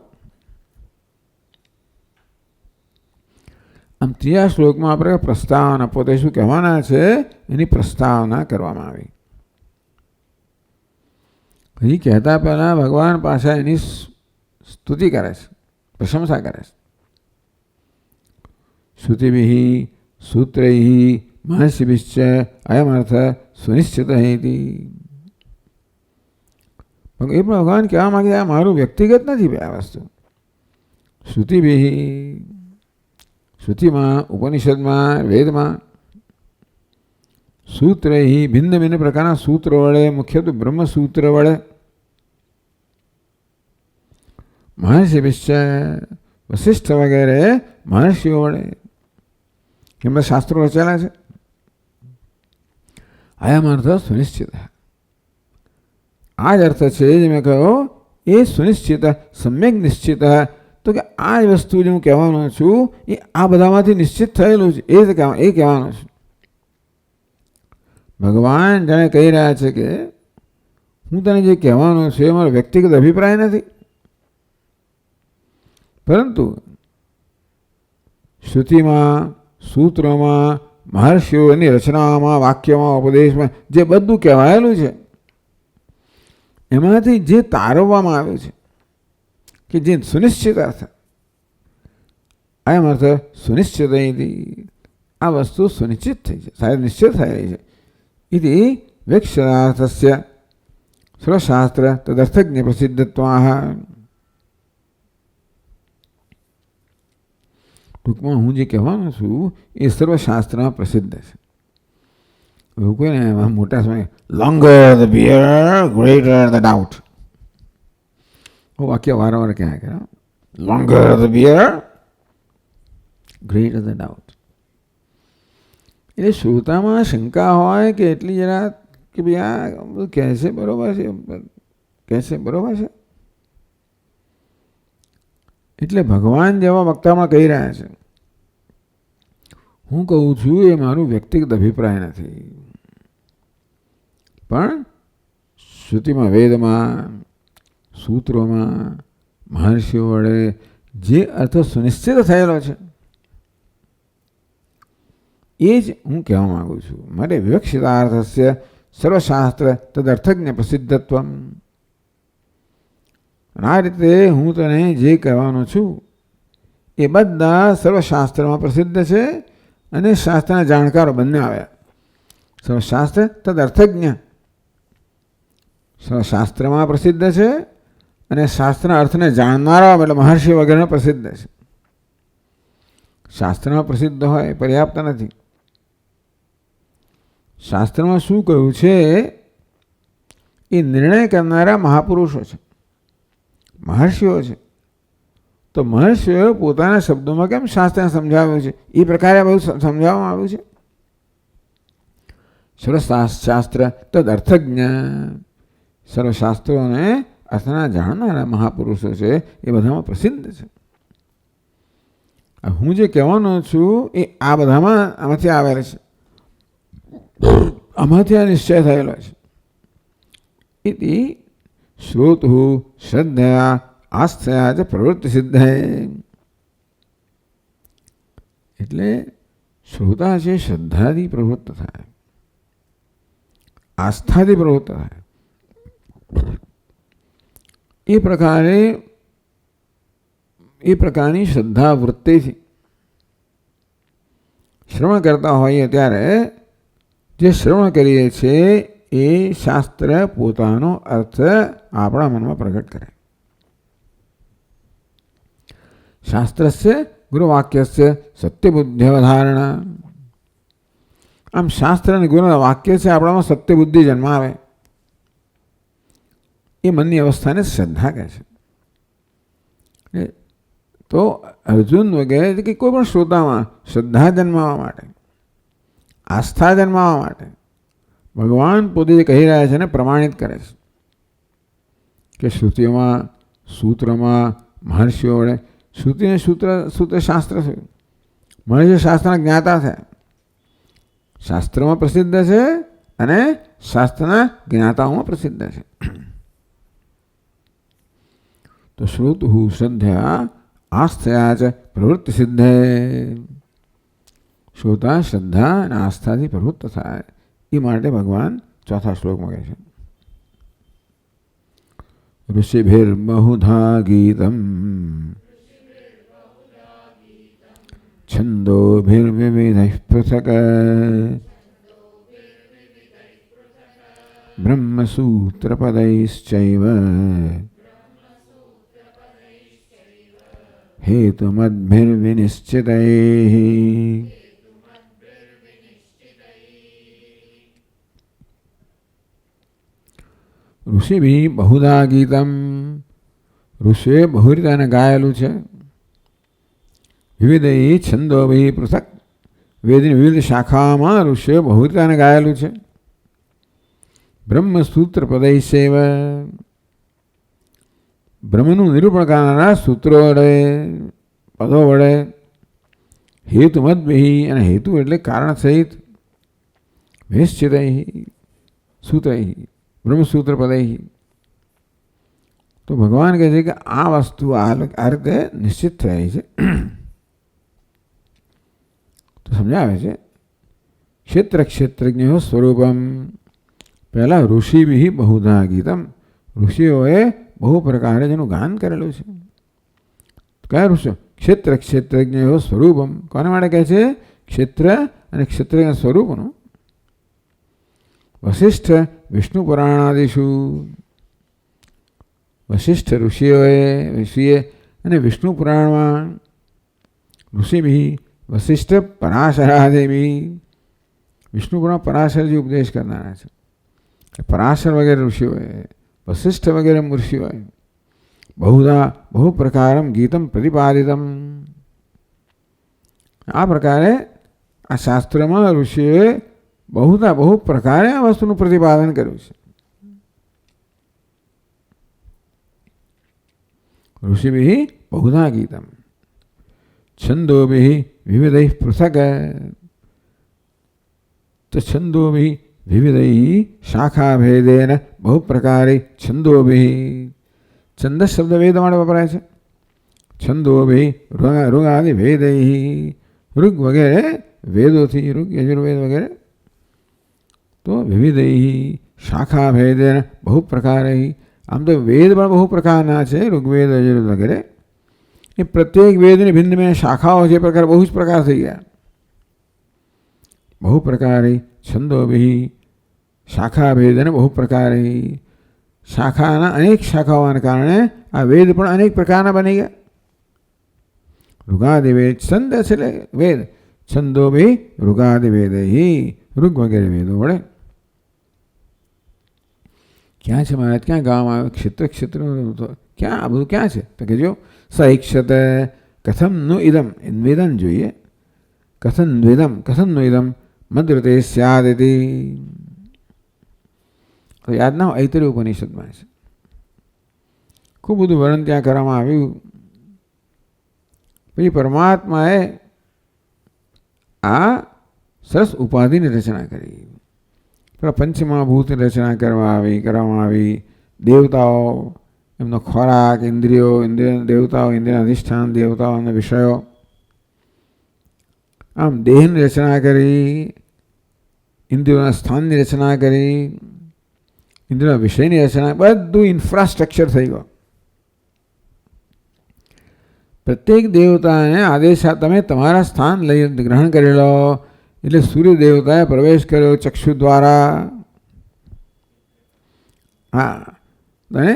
આમ 3 શ્લોકમાં આપણે પ્રસ્તાવના, પોતે શું કહેવાના છે એની પ્રસ્તાવના કરવામાં આવી. હજી કહેતા પહેલા ભગવાન પાસે એની સ્તુતિ કરે છે, પ્રશંસા કરે છે. શ્રુતિભિઃ સૂત્રૈઃ મહર્ષિભિશ્ચ અયમ અર્થ સુનિશ્ચિત હેતિ. એ ભગવાન કહેવા માંગે આ મારું વ્યક્તિગત નથી આ વસ્તુ. શ્રુતિભિઃ, શ્રુતિમાં, ઉપનિષદમાં, વેદમાં, સૂત્રૈઃ, ભિન્ન ભિન્ન પ્રકારના સૂત્ર વડે, મુખ્યત્વે બ્રહ્મસૂત્ર વડે, મહર્ષિભિશ્ચ, વશિષ્ઠ વગેરે મહર્ષિઓ વડે, એમના શાસ્ત્રો રચેલા છે. અયમ અર્થ સુનિશ્ચિત. આ જ અર્થ છે જે મેં કહ્યો એ સુનિશ્ચિત, સમ્યક નિશ્ચિત. તો કે આ વસ્તુ જે હું કહેવાનો છું એ આ બધામાંથી નિશ્ચિત થયેલું છે, એ કહેવાનું છે. ભગવાન જાણે કહી રહ્યા છે કે હું તને જે કહેવાનું છે એ મારો વ્યક્તિગત અભિપ્રાય નથી, પરંતુ શ્રુતિમાં, સૂત્રોમાં, મહર્ષિઓની રચનામાં, વાક્યમાં, ઉપદેશમાં જે બધું કહેવાયેલું છે એમાંથી જે તારવવામાં આવ્યું છે કે જે સુનિશ્ચિત અર્થ, આમ અર્થ સુનિશ્ચિત આ વસ્તુ સુનિશ્ચિત થઈ છે, સાહેબ નિશ્ચિત થયેલી છે. ઇતિ વેક્ષણાર્થસ્ય સર્વશાસ્ત્ર તદર્થજ્ઞ પ્રસિદ્ધત્વાહ. ટૂંકમાં હું જે કહેવાનો છું એ સર્વશાસ્ત્રમાં પ્રસિદ્ધ છે. એવું કોઈને મોટા સમય longer the beard greater the doubt, વાક્ય વારંવાર ક્યાં કરે, longer the beard greater the doubt. એટલે શ્રોતામાં શંકા હોય કે એટલી જરા કે ભાઈ આ બધું કહેશે બરોબર છે, કહેશે બરોબર છે. એટલે ભગવાન જેવા વક્તામાં કહી રહ્યા છે હું કહું છું એ મારું વ્યક્તિગત અભિપ્રાય નથી, પણ શ્રુતિમાં, વેદમાં, સૂત્રોમાં, મહર્ષિઓ વડે જે અર્થ સુનિશ્ચિત થયેલો છે એ જ હું કહેવા માગું છું. માટે વિવક્ષિતાર્થસ્ય સર્વશાસ્ત્ર તદર્થજ્ઞ પ્રસિદ્ધત્વ. આ રીતે હું તને જે કહેવાનો છું એ બધા સર્વશાસ્ત્રમાં પ્રસિદ્ધ છે અને શાસ્ત્રના જાણકારો બંને આવ્યા. સર્વશાસ્ત્ર તદર્થજ્ઞ, સર્વશાસ્ત્રમાં પ્રસિદ્ધ છે અને શાસ્ત્રના અર્થને જાણનારા એટલે મહર્ષિ વગેરે પ્રસિદ્ધ છે. શાસ્ત્રમાં પ્રસિદ્ધ હોય પર્યાપ્ત નથી. શાસ્ત્રમાં શું કહ્યું છે એ નિર્ણય કરનારા મહાપુરુષો છે, મહર્ષિઓ છે. તો મહર્ષિઓએ પોતાના શબ્દોમાં કેમ શાસ્ત્રને સમજાવ્યું છે એ પ્રકારે બધું સમજાવવામાં આવ્યું છે. સર્વશાસ્ત્ર તદર્થજ્ઞ, સર્વશાસ્ત્રોને અર્થના જાણનારા મહાપુરુષો છે એ બધામાં પ્રસિદ્ધ છે. હું જે કહેવાનો છું એ આ બધામાં આમાંથી આવેલ છે, આમાંથી આ નિશ્ચય થયેલો છે. ઇતિ શ્રોતુ શ્રદ્ધયા આસ્થયા જ પ્રવૃત્તિ સિદ્ધ. એટલે શ્રોતા છે શ્રદ્ધાથી પ્રવૃત્ત થાય, આસ્થાથી પ્રવૃત્ત થાય. એ પ્રકારે એ પ્રકારની શ્રદ્ધા વૃત્તિથી શ્રવણ કરતા હોઈએ ત્યારે જે શ્રવણ કરીએ છીએ એ શાસ્ત્ર પોતાનો અર્થ આપણા મનમાં પ્રગટ કરે. શાસ્ત્રસ્ય ગુરુવાક્યસ્ય સત્યબુદ્ધ્યવધારણા. આમ શાસ્ત્ર અને ગુરુના વાક્ય છે આપણામાં સત્ય બુદ્ધિ જન્માવે. એ મનની અવસ્થાને શ્રદ્ધા કહે છે. તો અર્જુન વગેરે કે કોઈ પણ શ્રોતામાં શ્રદ્ધા જન્માવા માટે, આસ્થા જન્માવા માટે ભગવાન પોતે જે કહી રહ્યા છે એને પ્રમાણિત કરે છે કે શ્રુતિઓમાં, સૂત્રમાં, મહર્ષિઓ વડે, શ્રુતિને સૂત્ર શાસ્ત્ર છે, મહર્ષિ શાસ્ત્રના જ્ઞાતા છે, શાસ્ત્રમાં પ્રસિદ્ધ છે અને શાસ્ત્રના જ્ઞાતાઓમાં પ્રસિદ્ધ છે. તો શ્રુતુ શ્રદ્ધા આસ્થયા ચ પ્રવૃત્તિ સિદ્ધે. શ્રોતા શ્રદ્ધા અને આસ્થાથી પ્રવૃત્ત થાય એ માટે ભગવાન ચોથા શ્લોકમાં કહે છે ઋષિભિર્બહુધા ગીતમ છંદોભિર્વિવિધૈઃ પૃથક બ્રહ્મસૂત્રપदैश्चैव हेतुमद्भिर्विनिश्चितैः. ઋષિભી બહુધા ગીતમ. ઋષિએ બહુ રીતે એને ગાયેલું છે. વિવિધ છંદોભી પૃથક. વેદની વિવિધ શાખામાં ઋષિએ બહુ રીતે એને ગાયેલું છે. બ્રહ્મસૂત્ર પदैश्चैव. બ્રહ્મનું નિરૂપણ કરનારા સૂત્રો વડે, પદો વડે, હેતુ મદભી અને હેતુ એટલે કારણ સહિત, નિશ્ચિતૈ સૂત્રૈ બ્રહ્મસૂત્ર પદૈ. તો ભગવાન કહે છે કે આ વસ્તુ આ રીતે નિશ્ચિત થઈ છે. તો સમજાવે છે ક્ષેત્ર ક્ષેત્રજ્ઞ સ્વરૂપમ. પહેલા ઋષિભી બહુધા ગીતમ. ઋષિઓએ બહુ પ્રકારે જેનું ગાન કરેલું છે. કયા ઋષિ? ક્ષેત્ર ક્ષેત્રજ્ઞ સ્વરૂપમ. કોને માટે કહે છે? ક્ષેત્ર અને ક્ષેત્રજ્ઞ સ્વરૂપનું. વશિષ્ઠ વિષ્ણુ પુરાણાદિશુ. વશિષ્ઠ ઋષિએ અને વિષ્ણુ પુરાણમાં ઋષિભી વશિષ્ઠ પરાશરાદેવી. વિષ્ણુ પુરાણ પરાશરજી ઉપદેશ કરનારા છે. પરાશર વગેરે ઋષિઓએ, વશિષ્ઠ વગેરે ઋષિઓએ બહુધા બહુ પ્રકારમ ગીતમ પ્રતિપાદિતમ. આ પ્રકારે આ શાસ્ત્રમાં ઋષિઓએ બહુધા બહુ પ્રકારે આ વસ્તુનું પ્રતિપાદન કર્યું છે. ઋષિભિ બહુધા ગીતમ છંદોભિ વિવિધૈઃ પૃથક. તો છંદોભિ વિવિધૈઃ શાખાભેદેન બહુ પ્રકારે છંદોભિ. છંદસ શબ્દ વેદ માટે વપરાય છે. છંદોભિ ઋગાદિ વેદૈઃ. ઋગ વગેરે વેદોથી, ઋગ યજુર્વેદ વગેરે. તો વિવિધૈઃ શાખાભેદેન બહુ પ્રકારે. આમ તો વેદ પણ બહુ પ્રકારના છે, ઋગ્વેદ યજુર્વેદ વગેરે. એ પ્રત્યેક વેદની ભિન્ન ભિન્ન શાખાઓ છે, પ્રકાર બહુ જ પ્રકાર થઈ ગયા. બહુ પ્રકારે છંદોભિ શાખાભેદન બહુ પ્રકારે. શાખાના અનેક શાખાઓના કારણે આ વેદ પણ અનેક પ્રકારના બની ગયા. ઋગાદિ વેદ. છંદ એટલે વેદ. છંદોભિ ઋગાદિ વેદૈઃ. ઋગ વગેરે વેદો વડે. ક્યાં છે મહારાજ? ક્યાં ગામ આવ્યો? ક્ષેત્ર ક્ષેત્ર ક્યાં? આ બધું ક્યાં છે? તો કહેજો સૈક્ષત કથમ નું ઇદમ. વેદન જોઈએ. કથન વેદમ કથનનું ઇદમ મદ્રતે સ્યાદિતિ. તો યાદ ના હોય, ઐતરેય ઉપનિષદમાં છે. ખૂબ બધું વર્ણન ત્યાં કરવામાં આવ્યું. પછી પરમાત્માએ આ સરસ ઉપાધિની રચના કરી. પંચમહાભૂતની રચના કરવામાં આવી. દેવતાઓ, એમનો ખોરાક, ઇન્દ્રિયો, દેવતાઓ, ઇન્દ્રિય અધિષ્ઠાન, દેવતાઓના વિષયો. આમ દેહની રચના કરી, ઇન્દ્રિયોના સ્થાનની રચના કરી, ઇન્દ્રિયોના વિષયની રચના, બધું ઇન્ફ્રાસ્ટ્રક્ચર થઈ ગયું. પ્રત્યેક દેવતાને આદેશ તમે તમારા સ્થાન લઈ ગ્રહણ કરી લો. એટલે સૂર્ય દેવતાએ પ્રવેશ કર્યો ચક્ષુ દ્વારા. હા, અને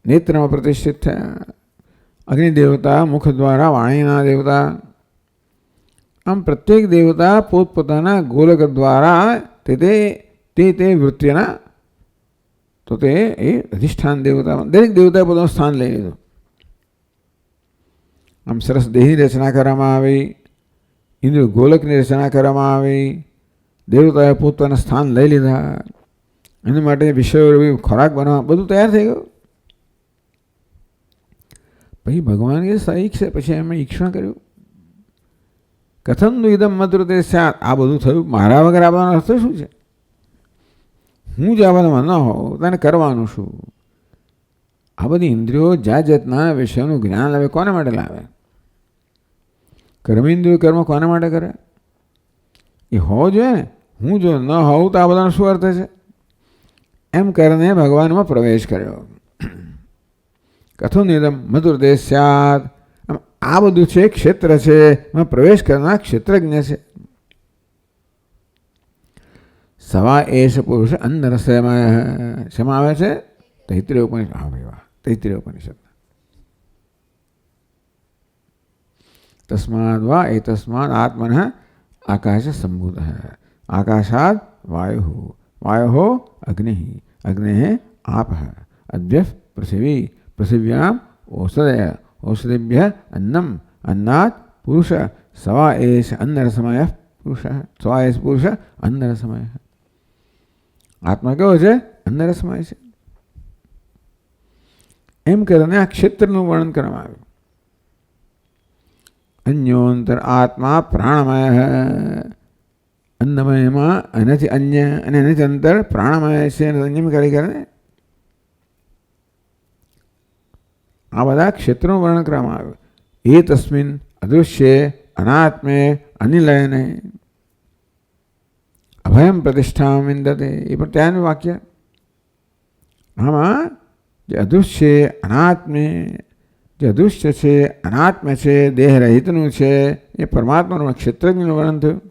નેત્રમાં પ્રતિષ્ઠિત થયા. અગ્નિ દેવતા મુખ દ્વારા, વાણીના દેવતા. આમ પ્રત્યેક દેવતા પોતપોતાના ગોલક દ્વારા તે વૃત્તિના તો તે એ અધિષ્ઠાન દેવતા, દરેક દેવતાએ પોતાનું સ્થાન લઈ લીધું. આમ સરસ દેહની રચના કરવામાં આવી, ઇન્દ્ર ગોલકની રચના કરવામાં આવી. દેવતાએ પોતાના સ્થાન લઈ લીધા. એના માટે વિષયો ખોરાક બનાવવા બધું તૈયાર થઈ ગયું. પછી ભગવાન એ સહીક છે, પછી એમણે ઈક્ષણ કર્યું. કથમ ઇદમ મતૃતે સ્યાત, આ બધું થયું મારા વગર આવવાનો અર્થ શું છે? હું જ આવવામાં ન હોઉં તને કરવાનું શું? આ બધી ઇન્દ્રિયો જાત જાતના વિષયોનું જ્ઞાન લાવે કોને માટે લાવે? કર્મેન્દ્રિયો કર્મ કોને માટે કરે? એ હોવો જોઈએ ને. હું જો ન હોઉં તો આ બધાનો શું અર્થ છે? એમ કરીને ભગવાનમાં પ્રવેશ કર્યો. કથો નિદમ મધુરદે સ્યાદ, આ બધું છે ક્ષેત્ર છે, એમાં પ્રવેશ કરનાર ક્ષેત્રજ્ઞ છે. સવા એશ પુરુષ અંદરસમય, શેમાં આવે છે? તૈત્રીય ઉપનિષદ. હા ભાઈ વાહ, તૈત્રીય ઉપનિષદ. તસ્માદ વા એ તસ્માદ આત્મન આકાશ સંભૂત. આકાશાદ વાયુ, વાયો અગ્નિ, અગ્ને આપ, અદ્ય પૃથિવી, પૃથિવ્યામ ઔષધય, ઔષધિભ્ય અન્નમ, અન્નાદ પુરુષ. સવા એશ અંદરસમય પુરુષ, સવા એશ પુરુષ અંદરસમય. આત્મા કેવો છે? અંદરસમય છે. એમ કરીને આ ક્ષેત્રનું વર્ણન કરવામાં આવ્યું. અન્યોંતર આત્મા પ્રાણમય, અન્નમયમાં એનાથી અન્ય અને એનાથી અંતર પ્રાણમય છે. અન્યમ કરી કરે આ બધા ક્ષેત્રનું વર્ણન કરવામાં આવ્યું. એ તસ્મિન અદૃશ્ય અનાત્મે અનિલયને અભયમ પ્રતિષ્ઠા વિંદતે. એ પણ ત્યાંનું વાક્ય. આમાં જે અદૃશ્ય અનાત્મે, જે અદૃશ્ય છે અનાત્મ છે, દેહ રહિતનું છે, એ પરમાત્માનું ક્ષેત્રજ્ઞનું વર્ણન થયું.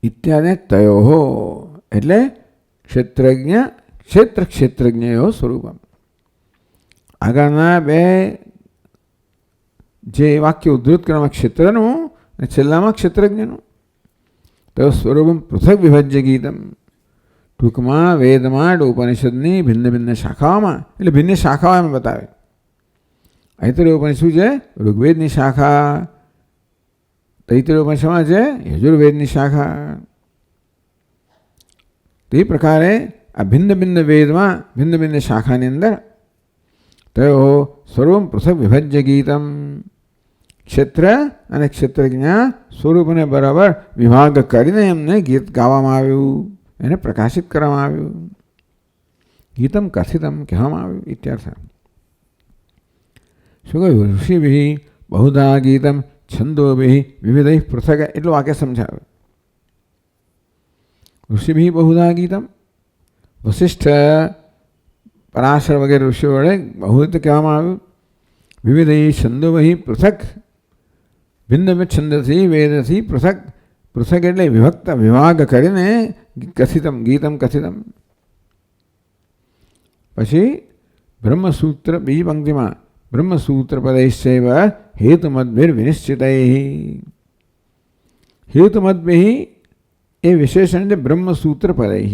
ઇત્યાદિ તયો, એટલે ક્ષેત્રજ્ઞ ક્ષેત્રજ્ઞયો સ્વરૂપમ. આગળના બે જે વાક્ય ઉદ્ધૃત કરવામાં ક્ષેત્રનું અને છેલ્લામાં ક્ષેત્રજ્ઞનું. તો સ્વરૂપમ પૃથક વિભજ્ય ગીતમ. ટૂંકમાં વેદમાં ઉપનિષદની ભિન્ન ભિન્ન શાખાઓમાં, એટલે ભિન્ન શાખાઓ એમ બતાવે. તૈત્રીય ઉપનિષદ શું છે? ઋગ્વેદની શાખા. તૈત્રીય ઉપનિષદમાં છે યજુર્વેદની શાખા. તે પ્રકારે આ ભિન્ન ભિન્ન વેદમાં ભિન્ન ભિન્ન શાખાની અંદર તયો સ્વરૂપ પૃથક વિભજ્ય ગીતમ. ક્ષેત્ર અને ક્ષેત્રજ્ઞ સ્વરૂપને બરાબર વિભાગ કરીને એમને ગીત ગાવામાં આવ્યું, એને પ્રકાશિત કરવામાં આવ્યું. ગીતમ કથિતમ કહેવામાં આવ્યું. ઇત્યર્થ. શું કહ્યું? ઋષિભિ બહુધા ગીતમ છંદોભિ વિવિધ પૃથક. એટલું વાક્ય સમજાવે. ઋષિભિ બહુધા ગીતમ, વશિષ્ઠ પરાશર વગેરે ઋષિઓ વડે બહુત કહેવામાં આવ્યું. વિવિધ છંદોભિ પૃથક, ભિન્ન ભિન્ન છંદથી વેદથી પૃથક. પૃથક એટલે વિભક્ત વિભાગ કરીને કથિતમ, ગીતમ કથિતમ. પછી બ્રહ્મસૂત્ર બીજી પંક્તિમાં બ્રહ્મસૂત્ર પદૈશ્ચૈવ હેતુમદ્ભિર વિનિશ્ચિતૈ. હેતુમદ્ભિ એ વિશેષણ છે બ્રહ્મસૂત્ર પદૈ.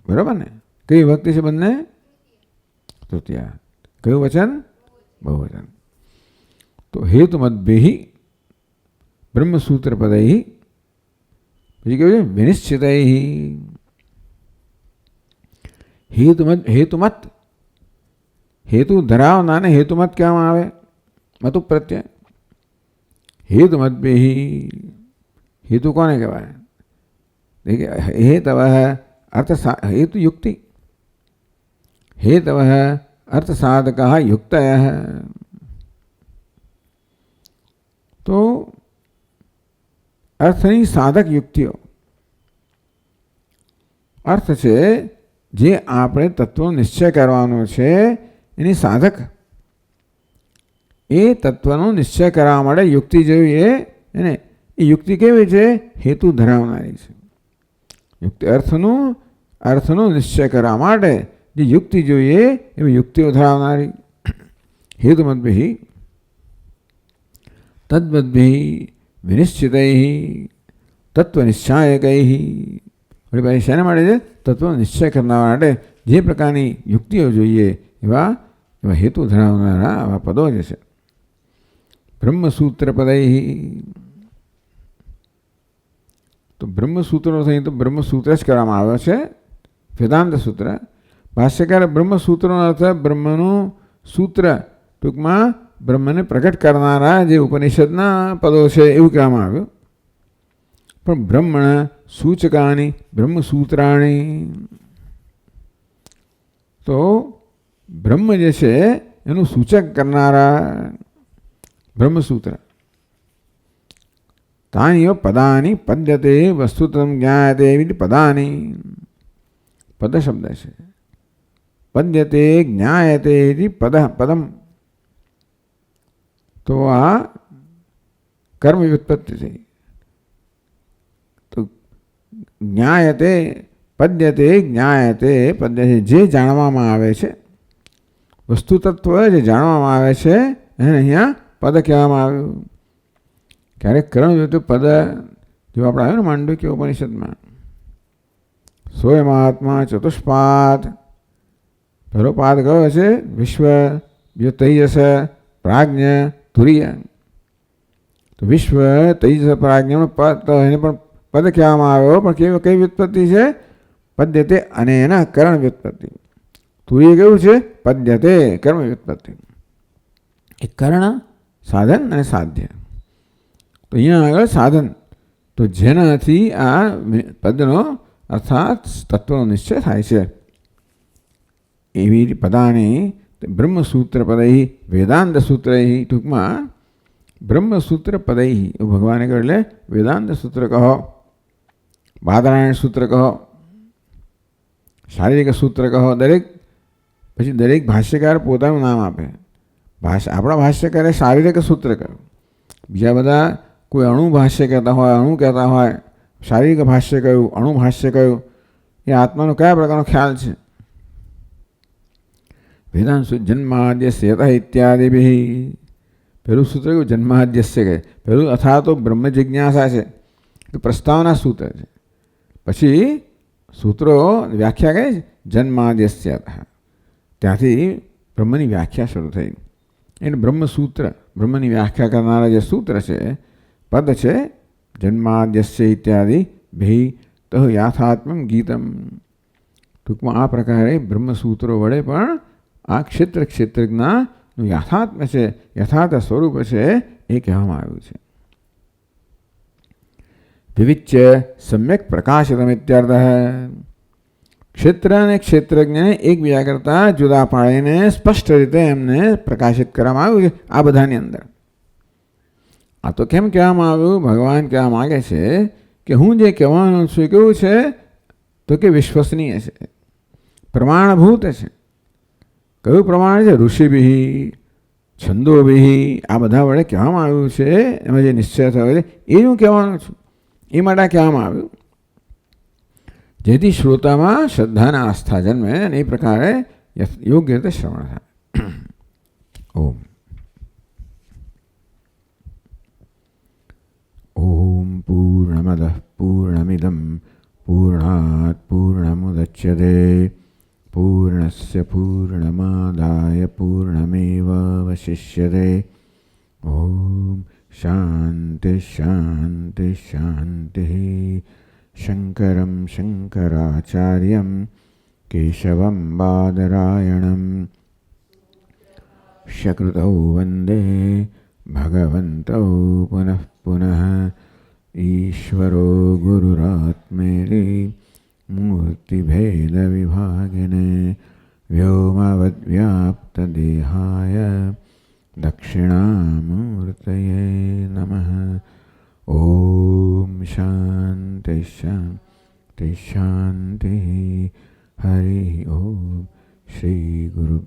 બરાબર ને? કઈ વિભક્તિ છે બંને? તૃતીયા. કયું વચન? બહુવચન. તો હેતુમદ્ભિ બ્રહ્મસૂત્ર પદૈ. પછી કેવું છે? વિનિશ્ચિતૈ. હેતુમત, હેતુ ધરાવનાને હેતુમત કહેવામાં આવે. મતુ પ્રત્યય. હેતુમદ્ભિ, હેતુ કોને કહેવાય? હેતવ અર્થ હેતુ યુક્તિ. હેતવ અર્થ સાધક યુક્તય. તો અર્થની સાધક યુક્તિઓ. અર્થ છે જે આપણે તત્વો નિશ્ચય કરવાનો છે એની સાધક. એ તત્વનો નિશ્ચય કરવા માટે યુક્તિ જોઈએ એને એ યુક્તિ કેવી છે? હેતુ ધરાવનારી છે. યુક્તિ અર્થનો નિશ્ચય કરવા માટે જે યુક્તિ જોઈએ એવી યુક્તિઓ ધરાવનારી. હેતુમદ્ભિ તદ્વદ્ભિ વિનિશ્ચિતૈ તત્વનિશ્ચાયકૈ. વળી ભાઈ શેના માટે છે? તત્વનો નિશ્ચય કરવા માટે જે પ્રકારની યુક્તિઓ જોઈએ એવા હેતુ ધરાવનારા આવા પદો જે છે. બ્રહ્મસૂત્ર પદૈ. તો બ્રહ્મસૂત્રો થઈ તો બ્રહ્મસૂત્ર જ કરવામાં આવ્યો છે. વેદાંત સૂત્ર. ભાષ્યકાર બ્રહ્મસૂત્રનો અર્થ બ્રહ્મનું સૂત્ર, ટૂંકમાં બ્રહ્મને પ્રગટ કરનારા જે ઉપનિષદના પદો છે એવું કહેવામાં આવ્યું. પણ બ્રહ્મણ સૂચકાની બ્રહ્મસૂત્રાણી. તો બ્રહ્મ જે છે એનું સૂચક કરનારા બ્રહ્મસૂત્ર. તાનીઓ પદાની પદ્યતે વસ્તુતમ જ્ઞાયતે એવી પદાની પદ શબ્દ છે. પદ્યતે જ્ઞાયતે પદમ. તો આ કર્મ વ્યુત્પત્તિ થઈ. તો જ્ઞાયતે પદ્યતે જ્ઞાયતે પદ્યતે જે જાણવામાં આવે છે, વસ્તુ તત્વ જે જાણવામાં આવે છે એને અહીંયા પદ કહેવામાં આવ્યું. ક્યારેક કર્મ વ્યુત્પત્તિ પદ જો આપણે આવ્યું ને માંડવ્ય ઉપનિષદમાં, સોયમાત્મા ચતુષ્પાદ. પહેલો પાદ કયો છે? વિશ્વ. બીજો તૈજસ, પ્રાજ્ઞ, તુર્ય. તો વિશ્વ, તૈજસ, પ્રાજ્ઞ પદ એને પણ પદ કહેવામાં આવ્યો. પણ કઈ વ્યુત્પત્તિ છે? પદ્યતે અને એના કરણ વ્યુત્પત્તિ. તુર્ય કેવું છે? પદ્યતે કર્મ વ્યુત્પત્તિ. એ કરણ, સાધન અને સાધ્ય. તો અહીંયા આગળ સાધન, તો જેનાથી આ પદનો અર્થાત તત્વનો નિશ્ચય થાય છે એવી પદાની બ્રહ્મસૂત્ર પદૈ વેદાંત સૂત્ર. ટૂંકમાં બ્રહ્મસૂત્ર પદૈ એવું ભગવાને કહ્યું. એટલે વેદાંત સૂત્ર કહો, બાદરાયણ સૂત્ર કહો, શારીરિક સૂત્ર કહો. પછી દરેક ભાષ્યકાર પોતાનું નામ આપે. આપણા ભાષ્યકારે શારીરિક સૂત્ર કહ્યું. બીજા બધા કોઈ અણુ ભાષ્ય કહેતા હોય, અણુ કહેતા હોય, શારીરિક ભાષ્ય કયું, અણુ ભાષ્ય કયું. એ આત્માનો કયા પ્રકારનો ખ્યાલ છે? વેદાંત જન્માદ્યસ્ય યતઃ ઇત્યાદિ. પહેલું સૂત્ર કયું? જન્માદ્યસ્ય કહે. પહેલું અથા તો બ્રહ્મ જિજ્ઞાસા છે, તો પ્રસ્તાવના સૂત્ર છે. પછી સૂત્રો વ્યાખ્યા કહે છે જન્માદ્યસ્ય યતઃ. ત્યાંથી બ્રહ્મની વ્યાખ્યા શરૂ થઈ. એટલે બ્રહ્મસૂત્ર, બ્રહ્મની વ્યાખ્યા કરનારા જે સૂત્ર છે, પદ છે જન્માદ્યસ્ય ઇત્યાદિ ભેય તો યાથાત્મમ ગીતમ. ટૂંકમાં આ પ્રકારે બ્રહ્મસૂત્રો વડે પણ આ ક્ષેત્રજ્ઞાનું યથાત્મ છે, યથાર્થ સ્વરૂપ છે એ કહેવામાં આવ્યું છે. વિવિચ્ય સમ્યક પ્રકાશિતમ ઇત્યર્થ. ક્ષેત્ર અને ક્ષેત્રજ્ઞને એકબીજા કરતાં જુદા પાડીને સ્પષ્ટ રીતે એમને પ્રકાશિત કરવામાં આવ્યું છે આ બધાની અંદર. આ તો કેમ કહેવામાં આવ્યું? ભગવાન કહેવા માગે છે કે હું જે કહેવાનું છું કેવું છે? તો કે વિશ્વસનીય છે, પ્રમાણભૂત છે. કયું પ્રમાણ છે? ઋષિભિ, છંદોભિ, આ બધા વડે કહેવામાં આવ્યું છે. એમાં જે નિશ્ચય થયો છે એ હું કહેવાનું છું, એ માટે કહેવામાં આવ્યું. જેથી શ્રોતામાં શ્રદ્ધાના આસ્થા જન્મે અને એ પ્રકારે યોગ્ય રીતે શ્રવણ થાય. ઓમ ઓમ પૂર્ણમદ પૂર્ણમિદમ પૂર્ણાત પૂર્ણમુદચ્યતે પૂર્ણસ્ય પૂર્ણમાદાય પૂર્ણમેવાવશિષ્યતે. ઓમ શાંતિ શાંતિ શાંતિ. શંકરમ શંકરાચાર્યમ કેશવમ બાદરાયણમ શક્રુતૌ વંદે ભગવन्तૌ પુનઃ પુનઃ. ઈશ્વરો ગુરુરાત્મેતિ મૂર્તિભેદવિભાગિને વ્યોમવદ્વ્યાપ્તદેહાય દક્ષિણામૂર્તયે નમઃ. ઓમ શાંતિ શાંતિ શાંતિ. હરિ ઓમ. શ્રી ગુરુ